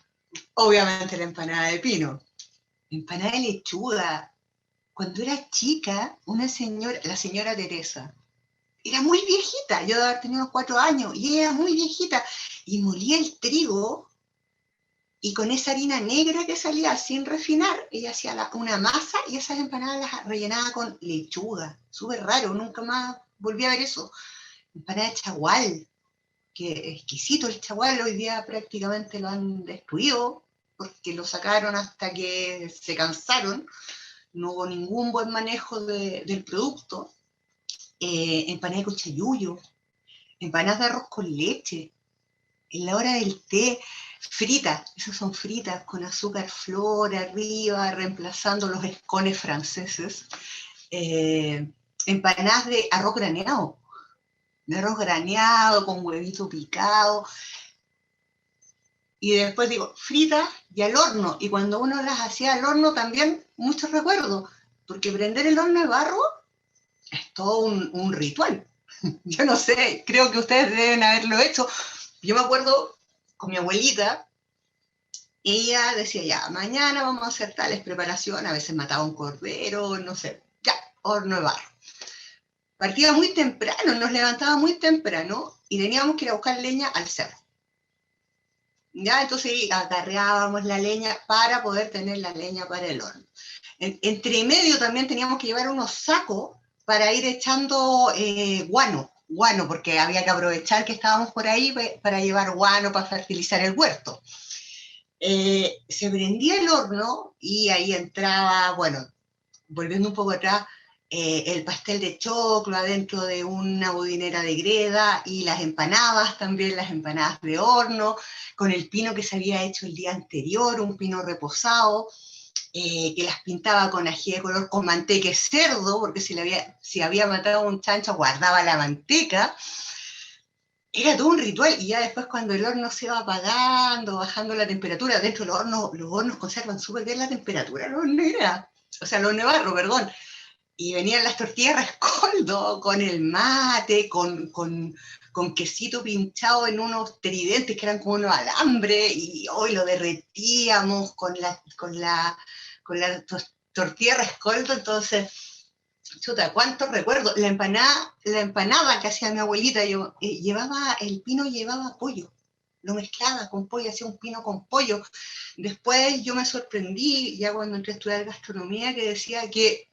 Obviamente la empanada de pino. Empanada de lechuga. Cuando era chica, una señora, la señora Teresa, era muy viejita. Yo debo haber tenido 4 años y ella era muy viejita. Y molía el trigo y con esa harina negra que salía sin refinar, ella hacía una masa y esas empanadas las rellenaba con lechuga. Súper raro, nunca más volví a ver eso. Empanada de chagual. Que exquisito el chagual, hoy día prácticamente lo han destruido, porque lo sacaron hasta que se cansaron, no hubo ningún buen manejo del producto. Empanadas con chayuyo, empanadas de arroz con leche, en la hora del té, fritas, esas son fritas con azúcar flor arriba, reemplazando los escones franceses. Empanadas de arroz graneado, con huevito picado, y después digo, fritas y al horno, y cuando uno las hacía al horno también, muchos recuerdos, porque prender el horno de barro es todo un ritual. Yo no sé, creo que ustedes deben haberlo hecho. Yo me acuerdo con mi abuelita, ella decía, ya, mañana vamos a hacer tales preparaciones, a veces mataba un cordero, no sé, ya, horno de barro. Partía muy temprano, nos levantaba muy temprano y teníamos que ir a buscar leña al cerro. Ya, entonces acarreábamos la leña para poder tener la leña para el horno. Entre medio también teníamos que llevar unos sacos para ir echando guano, porque había que aprovechar que estábamos por ahí para llevar guano para fertilizar el huerto. Se prendía el horno y ahí entraba, bueno, volviendo un poco atrás, el pastel de choclo adentro de una budinera de greda y las empanadas también, las empanadas de horno, con el pino que se había hecho el día anterior, un pino reposado, que las pintaba con ají de color con manteca de cerdo, porque si había matado a un chancho guardaba la manteca. Era todo un ritual, y ya después cuando el horno se va apagando, bajando la temperatura, dentro del horno, los hornos conservan súper bien la temperatura, los hornos de barro, perdón. Y venían las tortillas rescoldo con el mate, con quesito pinchado en unos tridentes que eran como unos alambres, y hoy lo derretíamos con la tortilla rescoldo. Entonces, chuta, cuántos recuerdos. La empanada que hacía mi abuelita, el pino llevaba pollo, lo mezclaba con pollo, hacía un pino con pollo. Después yo me sorprendí, ya cuando entré a estudiar gastronomía, que decía que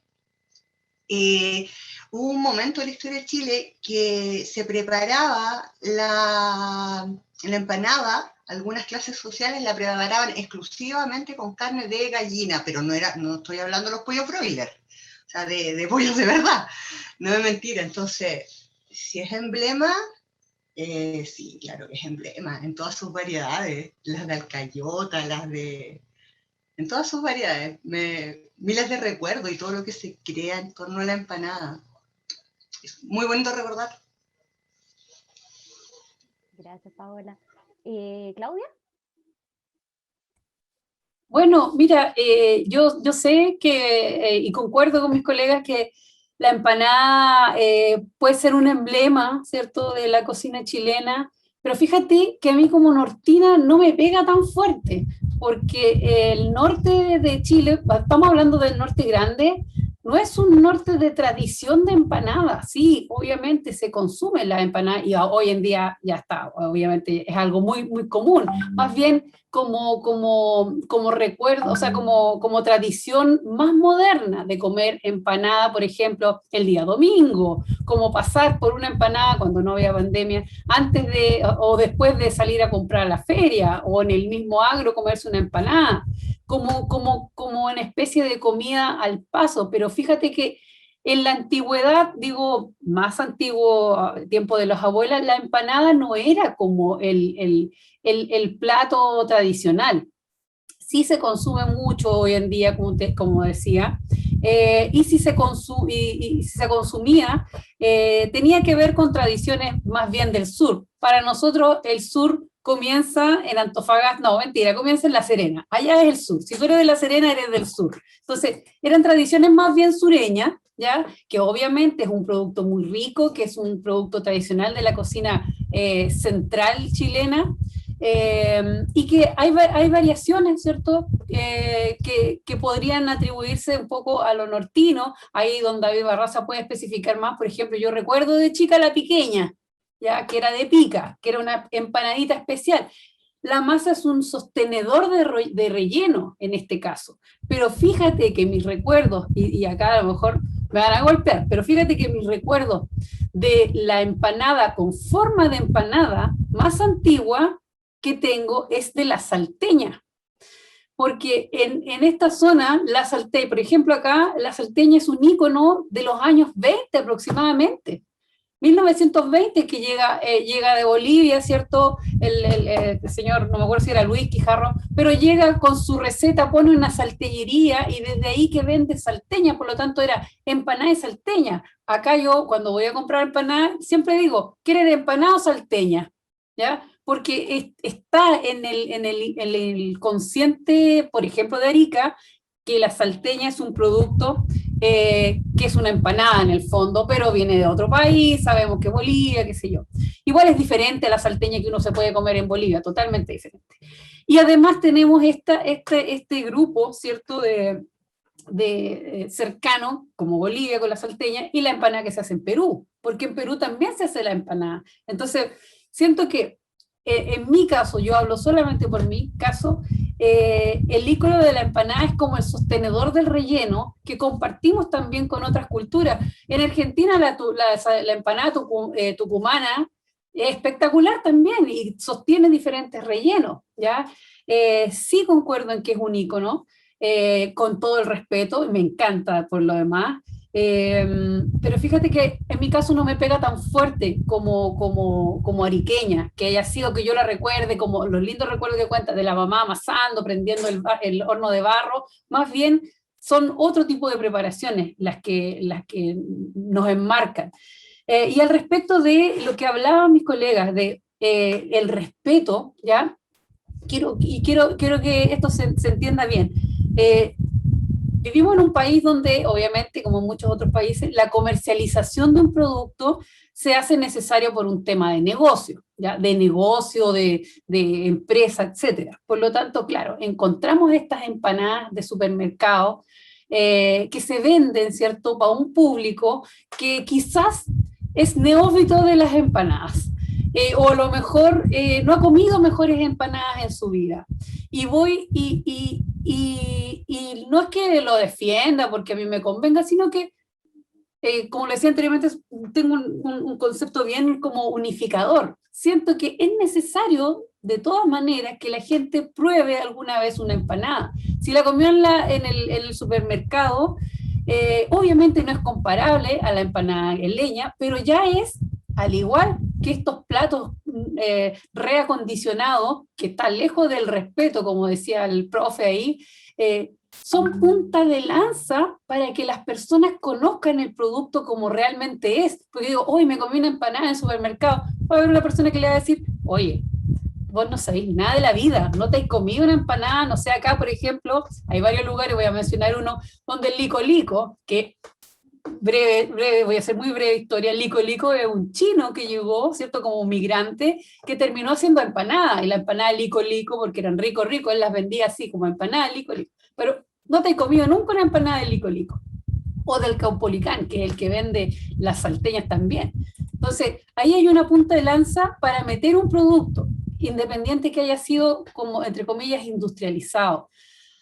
hubo un momento en la historia de Chile que se preparaba la empanada, algunas clases sociales la preparaban exclusivamente con carne de gallina, pero no estoy hablando de los pollos broiler, o sea, de pollos de verdad, no es mentira. Entonces, si es emblema, sí, claro que es emblema, en todas sus variedades, las de alcayota, en todas sus variedades, miles de recuerdos y todo lo que se crea en torno a la empanada. Es muy bonito recordar. Gracias, Paola. ¿Claudia? Bueno, mira, yo sé que, y concuerdo con mis colegas, que la empanada puede ser un emblema, ¿cierto?, de la cocina chilena, pero fíjate que a mí como nortina no me pega tan fuerte, porque el norte de Chile, estamos hablando del norte grande, no es un norte de tradición de empanadas. Sí, obviamente se consumen las empanadas y hoy en día ya está, obviamente es algo muy, muy común, más bien como recuerdo, o sea, como tradición más moderna de comer empanada, por ejemplo, el día domingo, como pasar por una empanada cuando no había pandemia, antes de o después de salir a comprar a la feria, o en el mismo agro comerse una empanada, como una especie de comida al paso. Pero fíjate que en la antigüedad, digo, más antiguo, tiempo de las abuelas, la empanada no era como el plato tradicional. Sí se consume mucho hoy en día, como decía, y si se consumía, tenía que ver con tradiciones más bien del sur. Para nosotros el sur comienza en Antofagasta, no, mentira, comienza en La Serena, allá es el sur, si tú eres de La Serena eres del sur. Entonces, eran tradiciones más bien sureñas, ¿ya? Que obviamente es un producto muy rico, que es un producto tradicional de la cocina central chilena, y que hay variaciones, ¿cierto? Que podrían atribuirse un poco a lo nortino, ahí donde David Barraza puede especificar más. Por ejemplo, yo recuerdo de chica la piqueña, ¿ya? Que era de pica, que era una empanadita especial. La masa es un sostenedor de relleno en este caso, pero fíjate que mis recuerdos, y acá a lo mejor me van a golpear, pero fíjate que mis recuerdos de la empanada con forma de empanada más antigua que tengo es de la salteña, porque en esta zona, la salteña, por ejemplo acá, la salteña es un ícono de los años 20 aproximadamente, 1920, que llega de Bolivia, ¿cierto? El señor, no me acuerdo si era Luis Quijarro, pero llega con su receta, pone una salteñería y desde ahí que vende salteña, por lo tanto era empanada de salteña. Acá yo, cuando voy a comprar empanada, siempre digo, ¿quieren empanada o salteña? ¿Ya? Porque está en el consciente, por ejemplo, de Arica, que la salteña es un producto que es una empanada en el fondo, pero viene de otro país, sabemos que Bolivia, qué sé yo. Igual es diferente a la salteña que uno se puede comer en Bolivia, totalmente diferente. Y además tenemos este grupo, ¿cierto?, de cercano, como Bolivia con la salteña, y la empanada que se hace en Perú, porque en Perú también se hace la empanada. Entonces, siento que en mi caso, yo hablo solamente por mi caso, el ícono de la empanada es como el sostenedor del relleno que compartimos también con otras culturas. En Argentina la empanada tucumana es espectacular también y sostiene diferentes rellenos, ¿ya? Sí concuerdo en que es un ícono, con todo el respeto, y me encanta por lo demás. Pero fíjate que en mi caso no me pega tan fuerte como ariqueña, que haya sido que yo la recuerde, como los lindos recuerdos que cuenta de la mamá amasando, prendiendo el horno de barro. Más bien son otro tipo de preparaciones las que nos enmarcan. Y al respecto de lo que hablaban mis colegas, de el respeto, ¿ya? Quiero que esto se entienda bien. Vivimos en un país donde, obviamente, como en muchos otros países, la comercialización de un producto se hace necesario por un tema de negocio, ¿ya? De negocio, de empresa, etc. Por lo tanto, claro, encontramos estas empanadas de supermercado que se venden, ¿cierto?, para un público que quizás es neófito de las empanadas. O a lo mejor no ha comido mejores empanadas en su vida. Y voy y no es que lo defienda porque a mí me convenga, sino que, como le decía anteriormente, tengo un concepto bien como unificador. Siento que es necesario, de todas maneras, que la gente pruebe alguna vez una empanada. Si la comió en el supermercado, obviamente no es comparable a la empanada en leña, pero ya es, al igual que estos platos reacondicionados, que están lejos del respeto, como decía el profe ahí, son punta de lanza para que las personas conozcan el producto como realmente es. Porque digo, hoy me comí una empanada en el supermercado, va a haber una persona que le va a decir, oye, vos no sabéis nada de la vida, no te has comido una empanada, no sé, acá por ejemplo, hay varios lugares, voy a mencionar uno, donde el lico lico, que breve, voy a hacer muy breve historia. El lico lico es un chino que llegó, ¿cierto?, como un migrante, que terminó haciendo empanadas, y la empanada lico lico, porque eran rico, él las vendía así, como empanada lico lico, pero no te he comido nunca una empanada de lico lico. o del Caupolicán, que es el que vende las salteñas también. Entonces, ahí hay una punta de lanza para meter un producto, independiente que haya sido, como entre comillas, industrializado.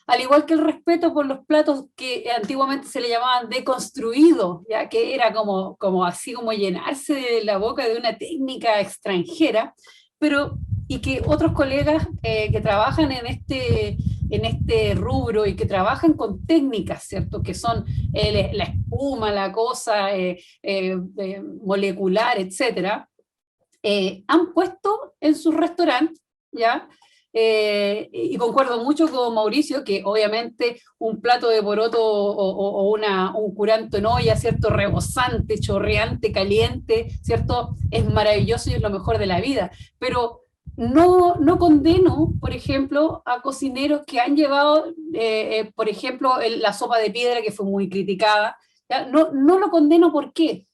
Al igual que el respeto por los platos que antiguamente se le llamaban deconstruidos, ya que era como así como llenarse de la boca de una técnica extranjera, pero y que otros colegas que trabajan en este rubro y que trabajan con técnicas, ¿cierto? Que son la espuma, la cosa molecular, etcétera, han puesto en sus restaurantes, ¿ya? Y concuerdo mucho con Mauricio que obviamente un plato de poroto o un curanto en olla, ¿cierto? Rebosante, chorreante, caliente, ¿cierto? Es maravilloso y es lo mejor de la vida, pero no condeno, por ejemplo, a cocineros que han llevado, por ejemplo, la sopa de piedra que fue muy criticada, ¿ya? No lo condeno, ¿por qué?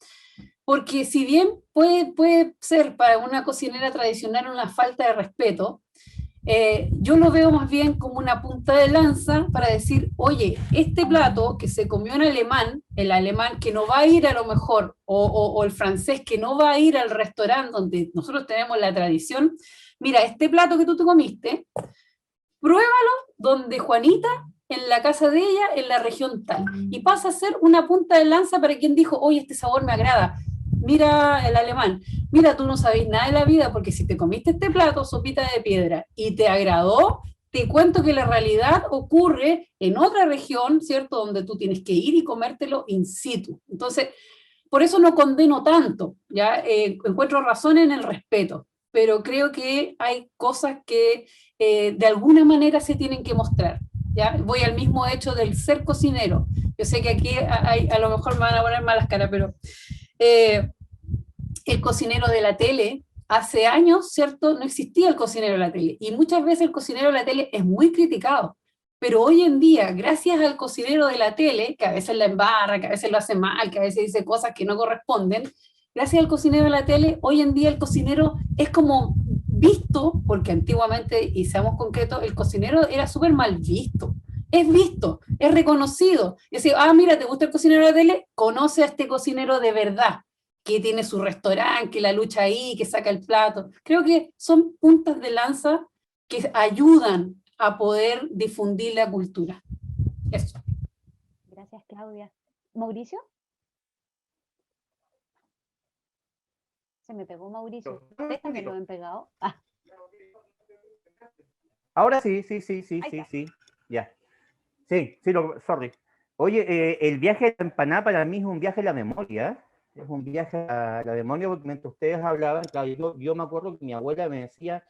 Porque si bien puede ser para una cocinera tradicional una falta de respeto, yo lo veo más bien como una punta de lanza para decir, oye, este plato que se comió en alemán, el alemán que no va a ir a lo mejor, o el francés que no va a ir al restaurante donde nosotros tenemos la tradición, mira, este plato que tú te comiste, pruébalo donde Juanita, en la casa de ella, en la región tal, y pasa a ser una punta de lanza para quien dijo, oye, este sabor me agrada, mira el alemán, mira, tú no sabes nada de la vida, porque si te comiste este plato, sopita de piedra, y te agradó, te cuento que la realidad ocurre en otra región, ¿cierto?, donde tú tienes que ir y comértelo in situ. Entonces, por eso no condeno tanto, ¿ya? Encuentro razón en el respeto, pero creo que hay cosas que de alguna manera se tienen que mostrar, ¿ya? Voy al mismo hecho del ser cocinero. Yo sé que aquí a lo mejor me van a poner malas caras, pero el cocinero de la tele, hace años, ¿cierto? No existía el cocinero de la tele, y muchas veces el cocinero de la tele es muy criticado, pero hoy en día, gracias al cocinero de la tele, que a veces la embarra, que a veces lo hace mal, que a veces dice cosas que no corresponden, gracias al cocinero de la tele, hoy en día el cocinero es como visto, porque antiguamente, y seamos concretos, el cocinero era súper mal visto. Es visto, es reconocido. Es decir, mira, ¿te gusta el cocinero de la tele? Conoce a este cocinero de verdad, que tiene su restaurante, que la lucha ahí, que saca el plato. Creo que son puntas de lanza que ayudan a poder difundir la cultura. Eso. Gracias, Claudia. ¿Mauricio? Se me pegó Mauricio. Déjame lo han pegado. Ahora sí. Ya. Sí, sorry. Oye, el viaje de la empanada para mí es un viaje a la memoria. Es un viaje a la memoria, porque mientras ustedes hablaban, claro, yo me acuerdo que mi abuela me decía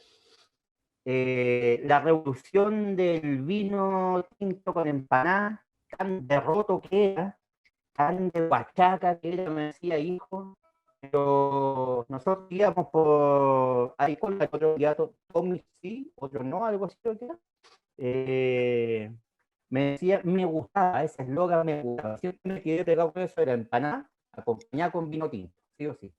la revolución del vino tinto con empanada, tan derroto que era, tan de huachaca que era, me decía, hijo. Pero nosotros íbamos por ahí con la otro día, Tommy sí, otro no, algo así creo que era. Me decía, me gustaba, ese eslogan me gustaba. Siempre me quedé pegado con eso, era empanada, acompañada con vino tinto, sí o sí.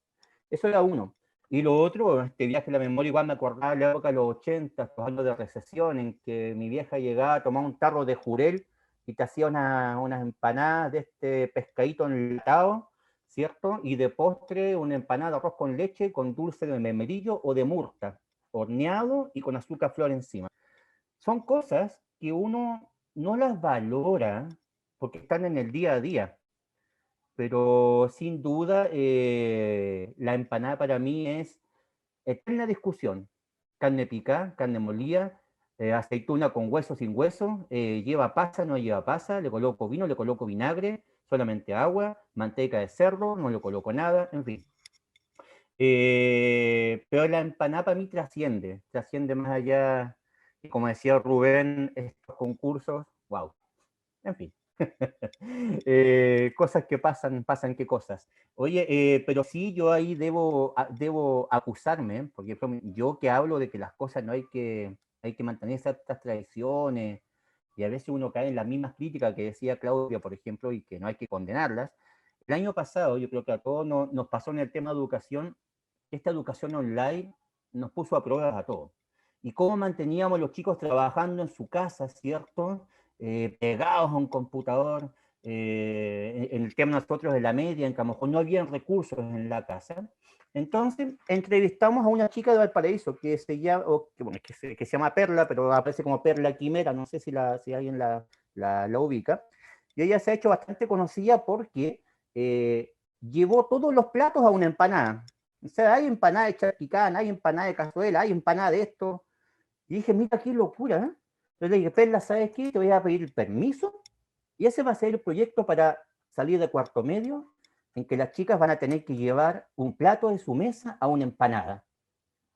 Eso era uno. Y lo otro, este viaje a la memoria, igual me acordaba de la época de los 80, los años de recesión, en que mi vieja llegaba a tomar un tarro de jurel y te hacía unas empanadas de este pescadito enlatado, ¿cierto? Y de postre, una empanada de arroz con leche, con dulce de membrillo o de murta, horneado y con azúcar flor encima. Son cosas que uno no las valora porque están en el día a día, pero sin duda la empanada para mí es eterna discusión. Carne picada, carne molida, aceituna con hueso, sin hueso, lleva pasa, no lleva pasa, le coloco vino, le coloco vinagre, solamente agua, manteca de cerdo, no le coloco nada, en fin. Pero la empanada para mí trasciende más allá, y como decía Rubén, estos concursos, wow, en fin. Cosas que pasan qué cosas. Oye, pero sí, yo ahí debo acusarme, porque yo que hablo de que las cosas no hay que mantener ciertas tradiciones, y a veces uno cae en las mismas críticas que decía Claudia, por ejemplo, y que no hay que condenarlas. El año pasado, yo creo que a todos nos pasó en el tema de educación, esta educación online nos puso a pruebas a todos. Y cómo manteníamos a los chicos trabajando en su casa, ¿cierto? Pegados a un computador, en el tema nosotros de la media, en que a lo mejor no habían recursos en la casa. Entonces entrevistamos a una chica de Valparaíso que se llama, que se llama Perla, pero aparece como Perla Quimera, no sé si alguien la ubica. Y ella se ha hecho bastante conocida porque llevó todos los platos a una empanada. O sea, hay empanada de charquicán, hay empanada de cazuela, hay empanada de esto. Y dije, mira qué locura, ¿eh? Entonces le dije, Perla, ¿sabes qué? Te voy a pedir permiso y ese va a ser el proyecto para salir de cuarto medio, en que las chicas van a tener que llevar un plato de su mesa a una empanada.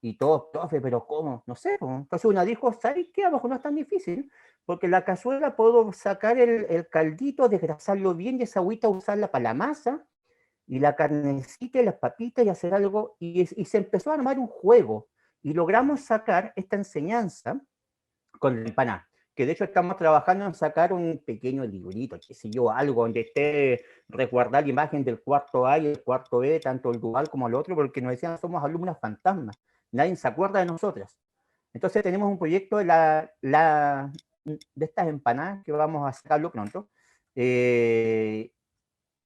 Y todos, profe, pero ¿cómo? No sé. Entonces una dijo, ¿sabes qué? Abajo no es tan difícil, porque la cazuela puedo sacar el caldito, desgrasarlo bien y esa agüita usarla para la masa, y la carnecita y las papitas y hacer algo. Y se empezó a armar un juego. Y logramos sacar esta enseñanza con la empanada, que de hecho estamos trabajando en sacar un pequeño librito, qué sé yo, algo donde esté resguardar la imagen del cuarto A y el cuarto B, tanto el dual como el otro, porque nos decían somos alumnas fantasmas, nadie se acuerda de nosotras. Entonces tenemos un proyecto de estas empanadas que vamos a sacarlo pronto,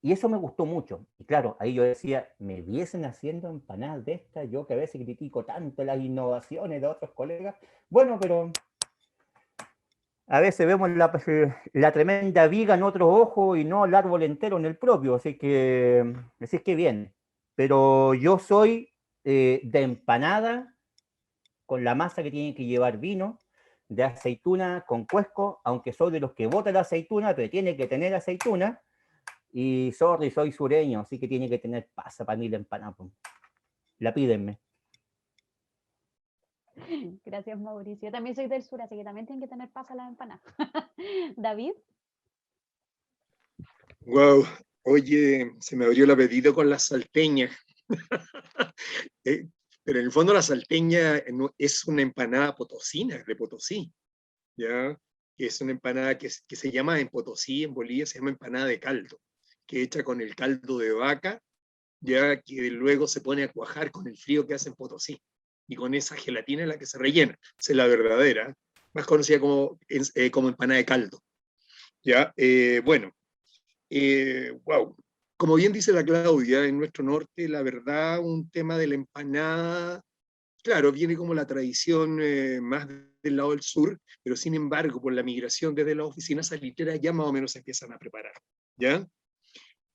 y eso me gustó mucho. Y claro, ahí yo decía, me viesen haciendo empanadas de estas, yo que a veces critico tanto las innovaciones de otros colegas, bueno, pero a veces vemos la tremenda viga en otro ojo y no el árbol entero en el propio, así que bien. Pero yo soy de empanada con la masa que tiene que llevar vino, de aceituna con cuesco, aunque soy de los que botan la aceituna, pero tiene que tener aceituna, y sorry, soy sureño, así que tiene que tener pasa para mí la empanada. La pídenme. Gracias, Mauricio. Yo también soy del sur, así que también tienen que tener pasa las empanadas. David. Wow, oye, se me abrió el apetito con las salteñas. Pero en el fondo la salteña es una empanada potosina, de Potosí, ¿ya? Que es una empanada que se llama en Potosí, en Bolivia, se llama empanada de caldo, que hecha con el caldo de vaca, ya que luego se pone a cuajar con el frío que hace en Potosí, y con esa gelatina en la que se rellena. Esa es la verdadera, más conocida como empanada de caldo. ¿Ya? Bueno, wow. Como bien dice la Claudia, en nuestro norte, la verdad, un tema de la empanada, claro, viene como la tradición más del lado del sur, pero sin embargo, por la migración desde las oficinas salitreras ya más o menos se empiezan a preparar, ¿ya?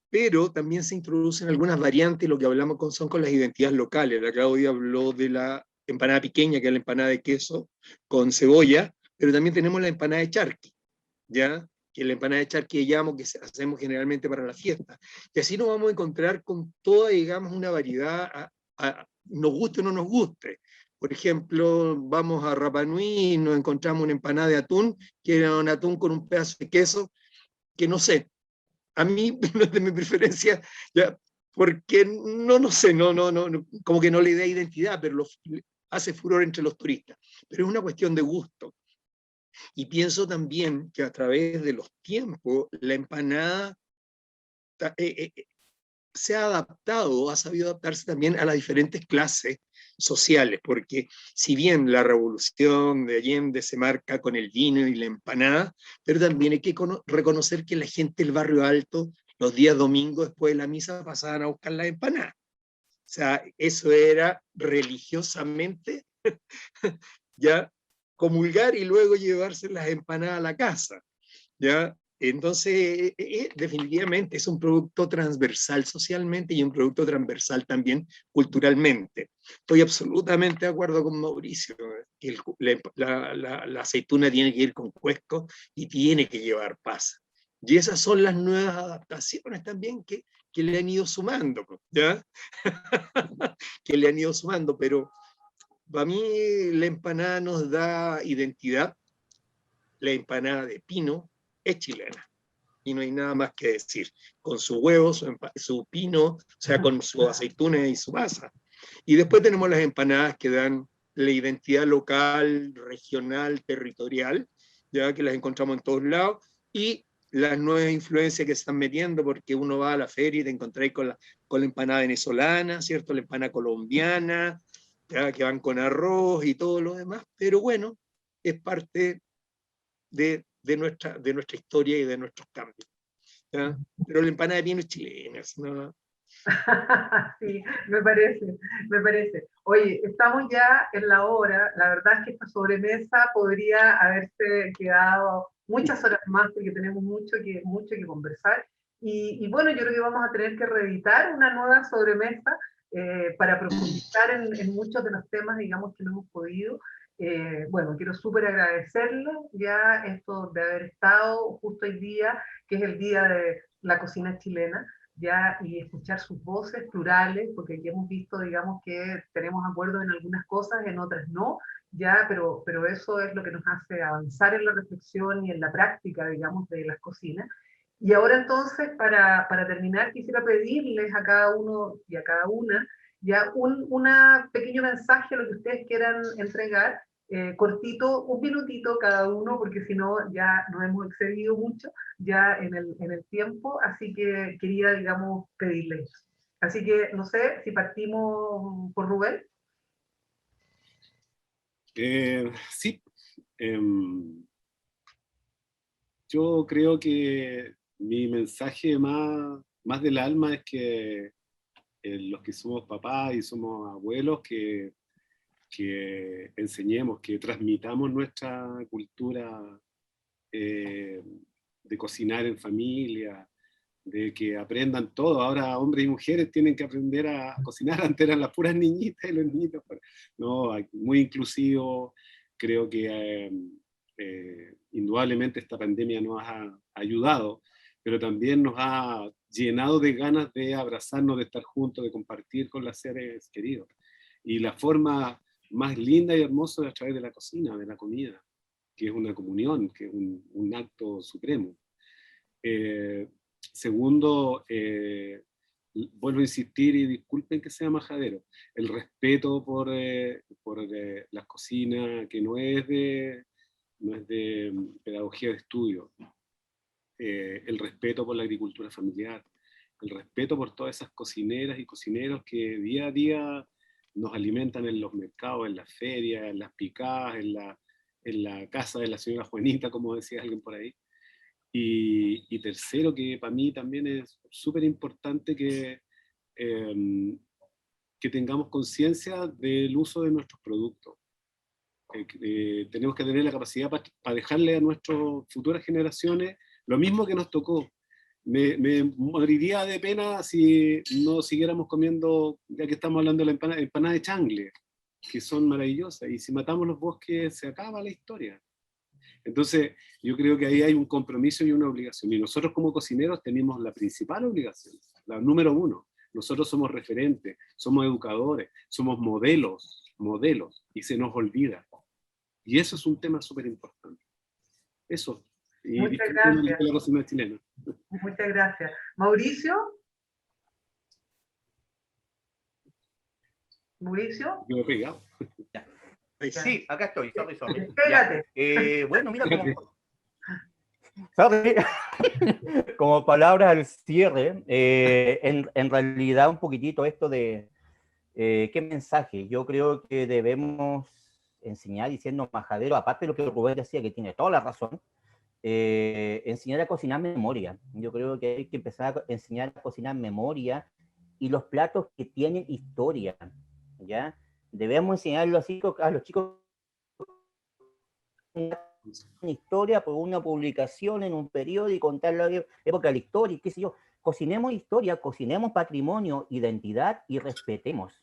Pero también se introducen algunas variantes, lo que hablamos son con las identidades locales. La Claudia habló de la empanada pequeña, que es la empanada de queso con cebolla, pero también tenemos la empanada de charqui, ¿ya? Que es la empanada de charqui que llamamos, que hacemos generalmente para la fiesta. Y así nos vamos a encontrar con toda, digamos, una variedad, nos guste o no nos guste. Por ejemplo, vamos a Rapa Nui y nos encontramos una empanada de atún, que era un atún con un pedazo de queso, que no sé, a mí no es de mi preferencia, ya, porque no sé, como que no le da identidad, pero hace furor entre los turistas. Pero es una cuestión de gusto. Y pienso también que a través de los tiempos, la empanada se ha adaptado, ha sabido adaptarse también a las diferentes clases sociales, porque si bien la revolución de Allende se marca con el vino y la empanada, pero también hay que reconocer que la gente del barrio alto, los días domingos después de la misa, pasaban a buscar las empanadas. O sea, eso era religiosamente ya comulgar y luego llevarse las empanadas a la casa, ¿ya? Entonces, definitivamente es un producto transversal socialmente y un producto transversal también culturalmente. Estoy absolutamente de acuerdo con Mauricio, que la aceituna tiene que ir con cuesco y tiene que llevar pasa. Y esas son las nuevas adaptaciones también que le han ido sumando, ¿ya? Que le han ido sumando, pero para mí la empanada nos da identidad. La empanada de pino es chilena y no hay nada más que decir. Con su huevo, su pino, o sea, con su aceituna y su masa. Y después tenemos las empanadas que dan la identidad local, regional, territorial, ya que las encontramos en todos lados, y las nuevas influencias que se están metiendo, porque uno va a la feria y te encontráis con la empanada venezolana, ¿cierto? La empanada colombiana, ya, que van con arroz y todo lo demás, pero bueno, es parte de nuestra historia y de nuestros cambios. ¿ya? Pero la empanada de pino es chilena, ¿no? Sí, me parece, me parece. Oye, estamos ya en la hora. La verdad es que esta sobremesa podría haberse quedado muchas horas más porque tenemos mucho que conversar. Y bueno, yo creo que vamos a tener que reeditar una nueva sobremesa para profundizar en muchos de los temas, digamos, que no hemos podido. Bueno, quiero súper agradecerle ya esto de haber estado justo hoy día, que es el día de la cocina chilena, ya, y escuchar sus voces plurales, porque aquí hemos visto, digamos, que tenemos acuerdos en algunas cosas, en otras no, ya, pero eso es lo que nos hace avanzar en la reflexión y en la práctica, digamos, de las cocinas. Y ahora entonces, para terminar, quisiera pedirles a cada uno y a cada una ya un pequeño mensaje, lo que ustedes quieran entregar, cortito, un minutito cada uno, porque si no ya nos hemos excedido mucho ya en el tiempo, así que quería, digamos, pedirles eso. Así que, no sé, si partimos por Rubén. Sí, yo creo que mi mensaje más del alma es que los que somos papás y somos abuelos, que enseñemos, que transmitamos nuestra cultura de cocinar en familia, de que aprendan todo. Ahora hombres y mujeres tienen que aprender a cocinar. Antes eran las puras niñitas y los niñitos. No, muy inclusivo. Creo que indudablemente esta pandemia nos ha ayudado, pero también nos ha llenado de ganas de abrazarnos, de estar juntos, de compartir con los seres queridos. Y la forma más linda y hermosa es a través de la cocina, de la comida, que es una comunión, que es un acto supremo. Segundo, vuelvo a insistir y disculpen que sea majadero, el respeto por las cocinas, que no es de pedagogía de estudio, el respeto por la agricultura familiar, el respeto por todas esas cocineras y cocineros que día a día nos alimentan en los mercados, en las ferias, en las picadas, en la casa de la señora Juanita, como decía alguien por ahí. Y tercero, que para mí también es súper importante que tengamos conciencia del uso de nuestros productos. Tenemos que tener la capacidad para dejarle a nuestras futuras generaciones lo mismo que nos tocó. Me moriría de pena si no siguiéramos comiendo, ya que estamos hablando de la empanada de changle, que son maravillosas, y si matamos los bosques se acaba la historia. Entonces, yo creo que ahí hay un compromiso y una obligación. Y nosotros como cocineros tenemos la principal obligación, la número uno. Nosotros somos referentes, somos educadores, somos modelos, y se nos olvida. Y eso es un tema súper importante. Eso. Y muchas gracias. La cocina chilena. Muchas gracias. Mauricio. Mauricio. Yo me he pegado. Sí, acá estoy, sorry. Pégate. Bueno, mira, como palabras al cierre, en realidad un poquitito esto de qué mensaje. Yo creo que debemos enseñar, diciendo majadero, aparte de lo que Rubén decía, que tiene toda la razón, enseñar a cocinar memoria. Yo creo que hay que empezar a enseñar a cocinar memoria y los platos que tienen historia, ¿ya? Debemos enseñarlo así a los chicos una historia por una publicación en un periódico, contar la época de la historia, qué sé yo. Cocinemos historia, cocinemos patrimonio, identidad y respetemos.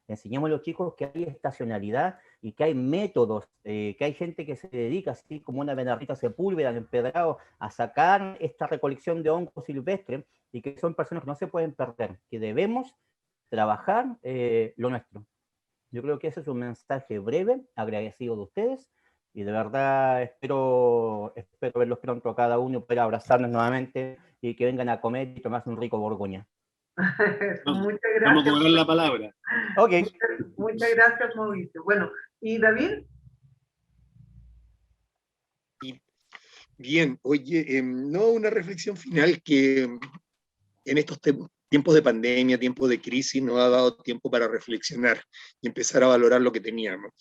Enseñemos a los chicos que hay estacionalidad y que hay métodos, que hay gente que se dedica, así como una Bernardita Sepúlveda en Empedrado, a sacar esta recolección de hongos silvestres y que son personas que no se pueden perder, que debemos trabajar lo nuestro. Yo creo que ese es un mensaje breve, agradecido de ustedes, y de verdad espero verlos pronto a cada uno para abrazarnos nuevamente y que vengan a comer y tomarse un rico Borgoña. Muchas gracias. Vamos a cobrar la palabra. Ok. Muchas gracias, Mauricio. Bueno, ¿y David? Bien, oye, no, una reflexión final que en estos tiempos de pandemia, tiempos de crisis, nos ha dado tiempo para reflexionar y empezar a valorar lo que teníamos.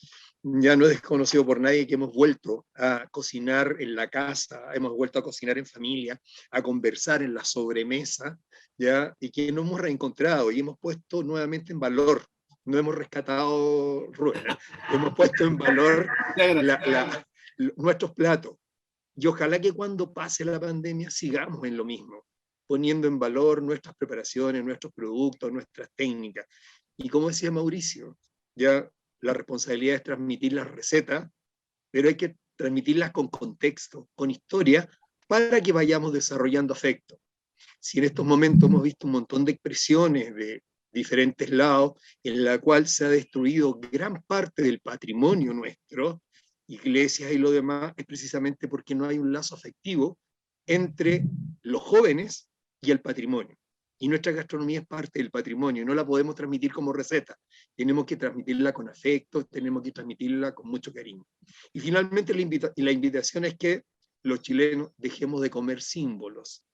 ya no es desconocido por nadie que hemos vuelto a cocinar en la casa, hemos vuelto a cocinar en familia, a conversar en la sobremesa, ¿ya? Y que nos hemos reencontrado y hemos puesto nuevamente en valor, no hemos rescatado Rubén, ¿eh? Hemos puesto en valor nuestros platos. Y ojalá que cuando pase la pandemia sigamos en lo mismo, poniendo en valor nuestras preparaciones, nuestros productos, nuestras técnicas. Y como decía Mauricio, ya la responsabilidad es transmitir las recetas, pero hay que transmitirlas con contexto, con historia, para que vayamos desarrollando afecto. Si en estos momentos hemos visto un montón de expresiones de diferentes lados, en la cual se ha destruido gran parte del patrimonio nuestro, iglesias y lo demás, es precisamente porque no hay un lazo afectivo entre los jóvenes y el patrimonio. Y nuestra gastronomía es parte del patrimonio, no la podemos transmitir como receta, tenemos que transmitirla con afecto, tenemos que transmitirla con mucho cariño. Y finalmente la invitación es que los chilenos dejemos de comer símbolos,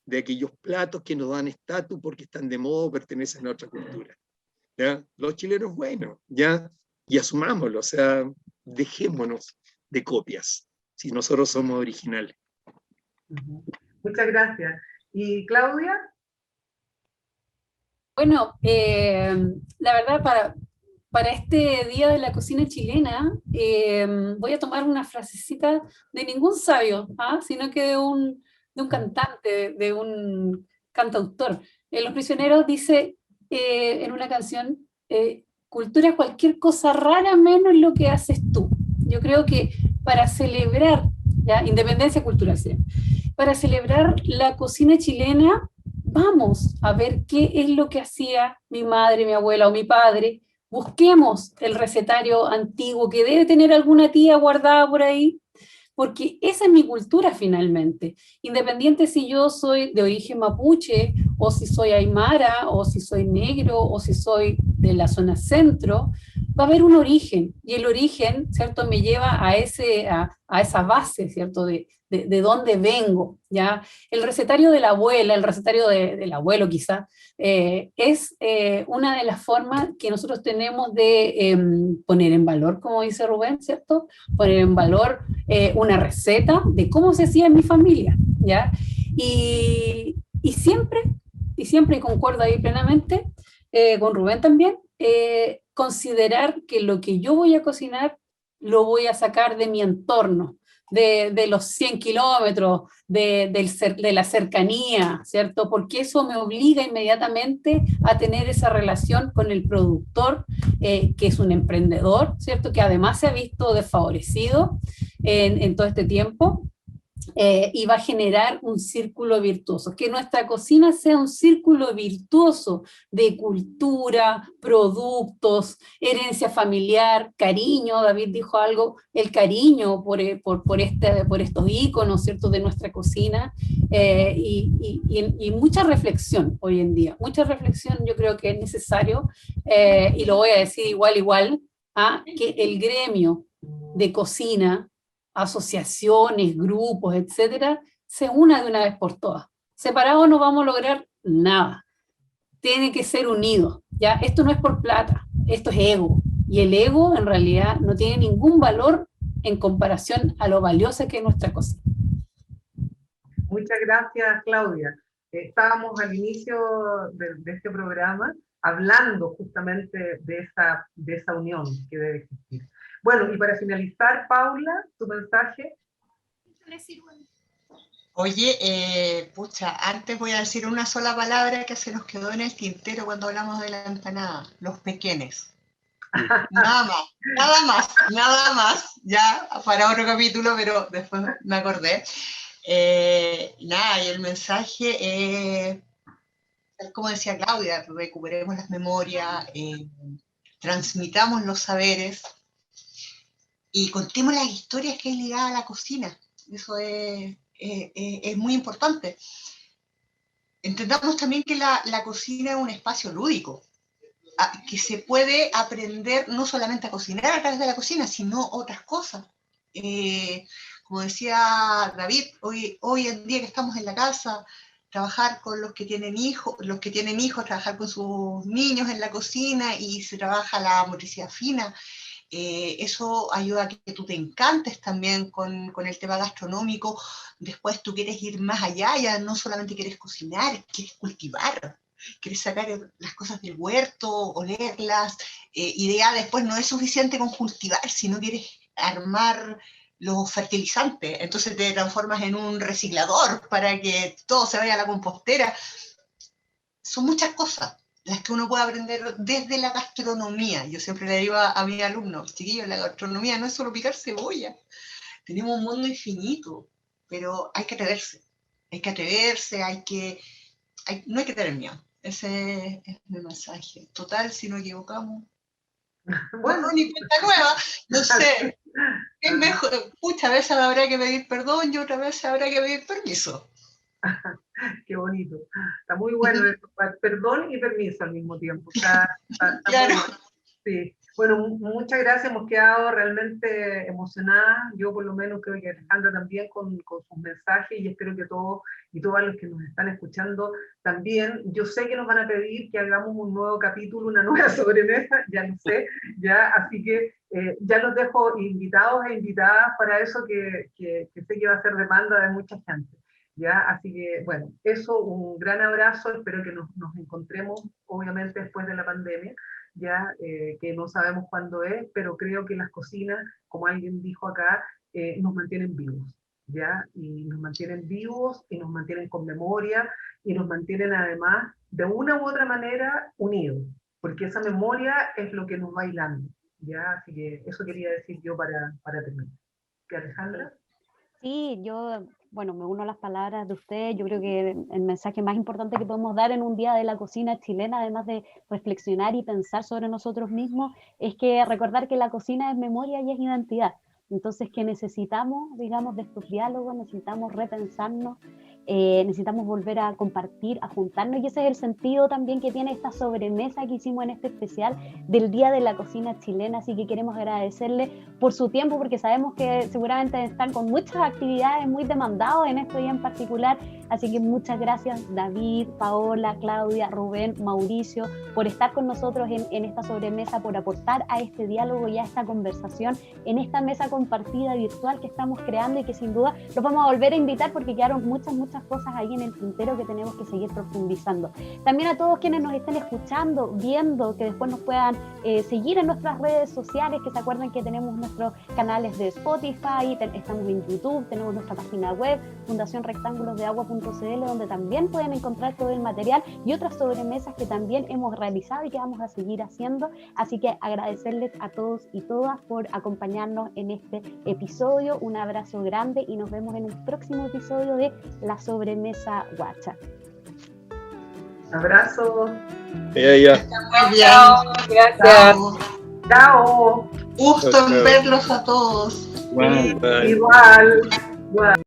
de aquellos platos que nos dan estatus porque están de moda o pertenecen a otra cultura. ¿Ya? Los chilenos, bueno, ya, y asumámoslo, o sea, dejémonos de copias, si nosotros somos originales. Muchas gracias. ¿Y Claudia? Bueno, la verdad, para este Día de la Cocina Chilena, voy a tomar una frasecita de ningún sabio, sino que de un cantante, de un cantautor. Los Prisioneros dice en una canción, cultura es cualquier cosa rara menos lo que haces tú. Yo creo que para celebrar, ¿ya? Independencia cultural, ¿sí? Para celebrar la cocina chilena, vamos a ver qué es lo que hacía mi madre, mi abuela o mi padre. Busquemos el recetario antiguo que debe tener alguna tía guardada por ahí, porque esa es mi cultura finalmente. Independiente si yo soy de origen mapuche, o si soy aymara, o si soy negro, o si soy de la zona centro, va a haber un origen, y el origen, ¿cierto?, me lleva a esa base, ¿cierto?, de dónde vengo, ¿ya? El recetario de la abuela, el recetario del abuelo quizá, es una de las formas que nosotros tenemos de poner en valor, como dice Rubén, ¿cierto? Poner en valor una receta de cómo se hacía en mi familia, ¿ya? Y siempre, y concuerdo ahí plenamente, con Rubén también, considerar que lo que yo voy a cocinar lo voy a sacar de mi entorno, de los 100 kilómetros, de la cercanía, ¿cierto? Porque eso me obliga inmediatamente a tener esa relación con el productor, que es un emprendedor, ¿cierto? Que además se ha visto desfavorecido en todo este tiempo. Y va a generar un círculo virtuoso, que nuestra cocina sea un círculo virtuoso de cultura, productos, herencia familiar, cariño. David dijo algo, el cariño por estos íconos, ¿cierto?, de nuestra cocina, y mucha reflexión hoy en día, mucha reflexión. Yo creo que es necesario, y lo voy a decir igual, que el gremio de cocina, asociaciones, grupos, etcétera, se una de una vez por todas. Separados no vamos a lograr nada. Tiene que ser unidos, ¿ya? Esto no es por plata, esto es ego. Y el ego, en realidad, no tiene ningún valor en comparación a lo valiosa que es nuestra cocina. Muchas gracias, Claudia. Estábamos al inicio de este programa hablando justamente de esa unión que debe existir. Bueno, y para finalizar, Paula, tu mensaje. Oye, antes voy a decir una sola palabra que se nos quedó en el tintero cuando hablamos de la empanada, los pequeñes. Nada más, ya para otro capítulo, pero después me acordé. Y el mensaje, tal como decía Claudia, recuperemos las memorias, transmitamos los saberes, y contemos las historias que hay ligadas a la cocina. Eso es muy importante. Entendamos también que la cocina es un espacio lúdico, que se puede aprender no solamente a cocinar a través de la cocina, sino otras cosas. Como decía David, hoy en día que estamos en la casa, trabajar con los que tienen hijos, trabajar con sus niños en la cocina, y se trabaja la motricidad fina. Eso ayuda a que tú te encantes también con el tema gastronómico. Después tú quieres ir más allá, ya no solamente quieres cocinar, quieres cultivar, quieres sacar las cosas del huerto, olerlas, y ya después no es suficiente con cultivar, sino quieres armar los fertilizantes, entonces te transformas en un reciclador para que todo se vaya a la compostera. Son muchas cosas las que uno puede aprender desde la gastronomía. Yo siempre le digo a mis alumnos, chiquillos, la gastronomía no es solo picar cebolla, tenemos un mundo infinito, pero hay que atreverse, no hay que tener miedo. Ese es mi mensaje. Total, si nos equivocamos, bueno, ni cuenta nueva, no sé. Es mejor, muchas veces habrá que pedir perdón y otras veces habrá que pedir permiso. Qué bonito. Está muy bueno esto, perdón y permiso al mismo tiempo. Está Claro. muy bueno. Sí. Bueno, muchas gracias, hemos quedado realmente emocionadas, yo por lo menos creo que Alejandra también con sus mensajes, y espero que todos y todas los que nos están escuchando también. Yo sé que nos van a pedir que hagamos un nuevo capítulo, una nueva sobremesa, ya lo sé, ya, así que ya los dejo invitados e invitadas para eso que sé que va a ser demanda de mucha gente. ¿Ya? Así que, bueno, eso, un gran abrazo, espero que nos encontremos, obviamente, después de la pandemia, ya que no sabemos cuándo es, pero creo que las cocinas, como alguien dijo acá, nos mantienen vivos, ¿ya? Y nos mantienen vivos, y nos mantienen con memoria, y nos mantienen además, de una u otra manera, unidos, porque esa memoria es lo que nos va hilando, ¿ya? Así que eso quería decir yo para terminar. ¿Qué, Alejandra? Sí, yo, bueno, me uno a las palabras de usted. Yo creo que el mensaje más importante que podemos dar en un día de la cocina chilena, además de reflexionar y pensar sobre nosotros mismos, es que recordar que la cocina es memoria y es identidad. Entonces, que necesitamos, digamos, de estos diálogos, necesitamos repensarnos, necesitamos volver a compartir, a juntarnos, y ese es el sentido también que tiene esta sobremesa que hicimos en este especial del Día de la Cocina Chilena. Así que queremos agradecerle por su tiempo, porque sabemos que seguramente están con muchas actividades, muy demandados en este día en particular. Así que muchas gracias, David, Paola, Claudia, Rubén, Mauricio, por estar con nosotros en esta sobremesa, por aportar a este diálogo y a esta conversación en esta mesa compartida virtual que estamos creando, y que sin duda los vamos a volver a invitar porque quedaron muchas cosas ahí en el tintero que tenemos que seguir profundizando. También a todos quienes nos estén escuchando, viendo, que después nos puedan seguir en nuestras redes sociales, que se acuerden que tenemos nuestros canales de Spotify, estamos en YouTube, tenemos nuestra página web, fundacionrectangulosdeagua.cl, donde también pueden encontrar todo el material y otras sobremesas que también hemos realizado y que vamos a seguir haciendo. Así que agradecerles a todos y todas por acompañarnos en este episodio. Un abrazo grande y nos vemos en un próximo episodio de La Sobremesa Guacha. Abrazo. Ya. Muy bien. Gracias. Chao. Chao. Gusto en verlos a todos. Igual. Igual.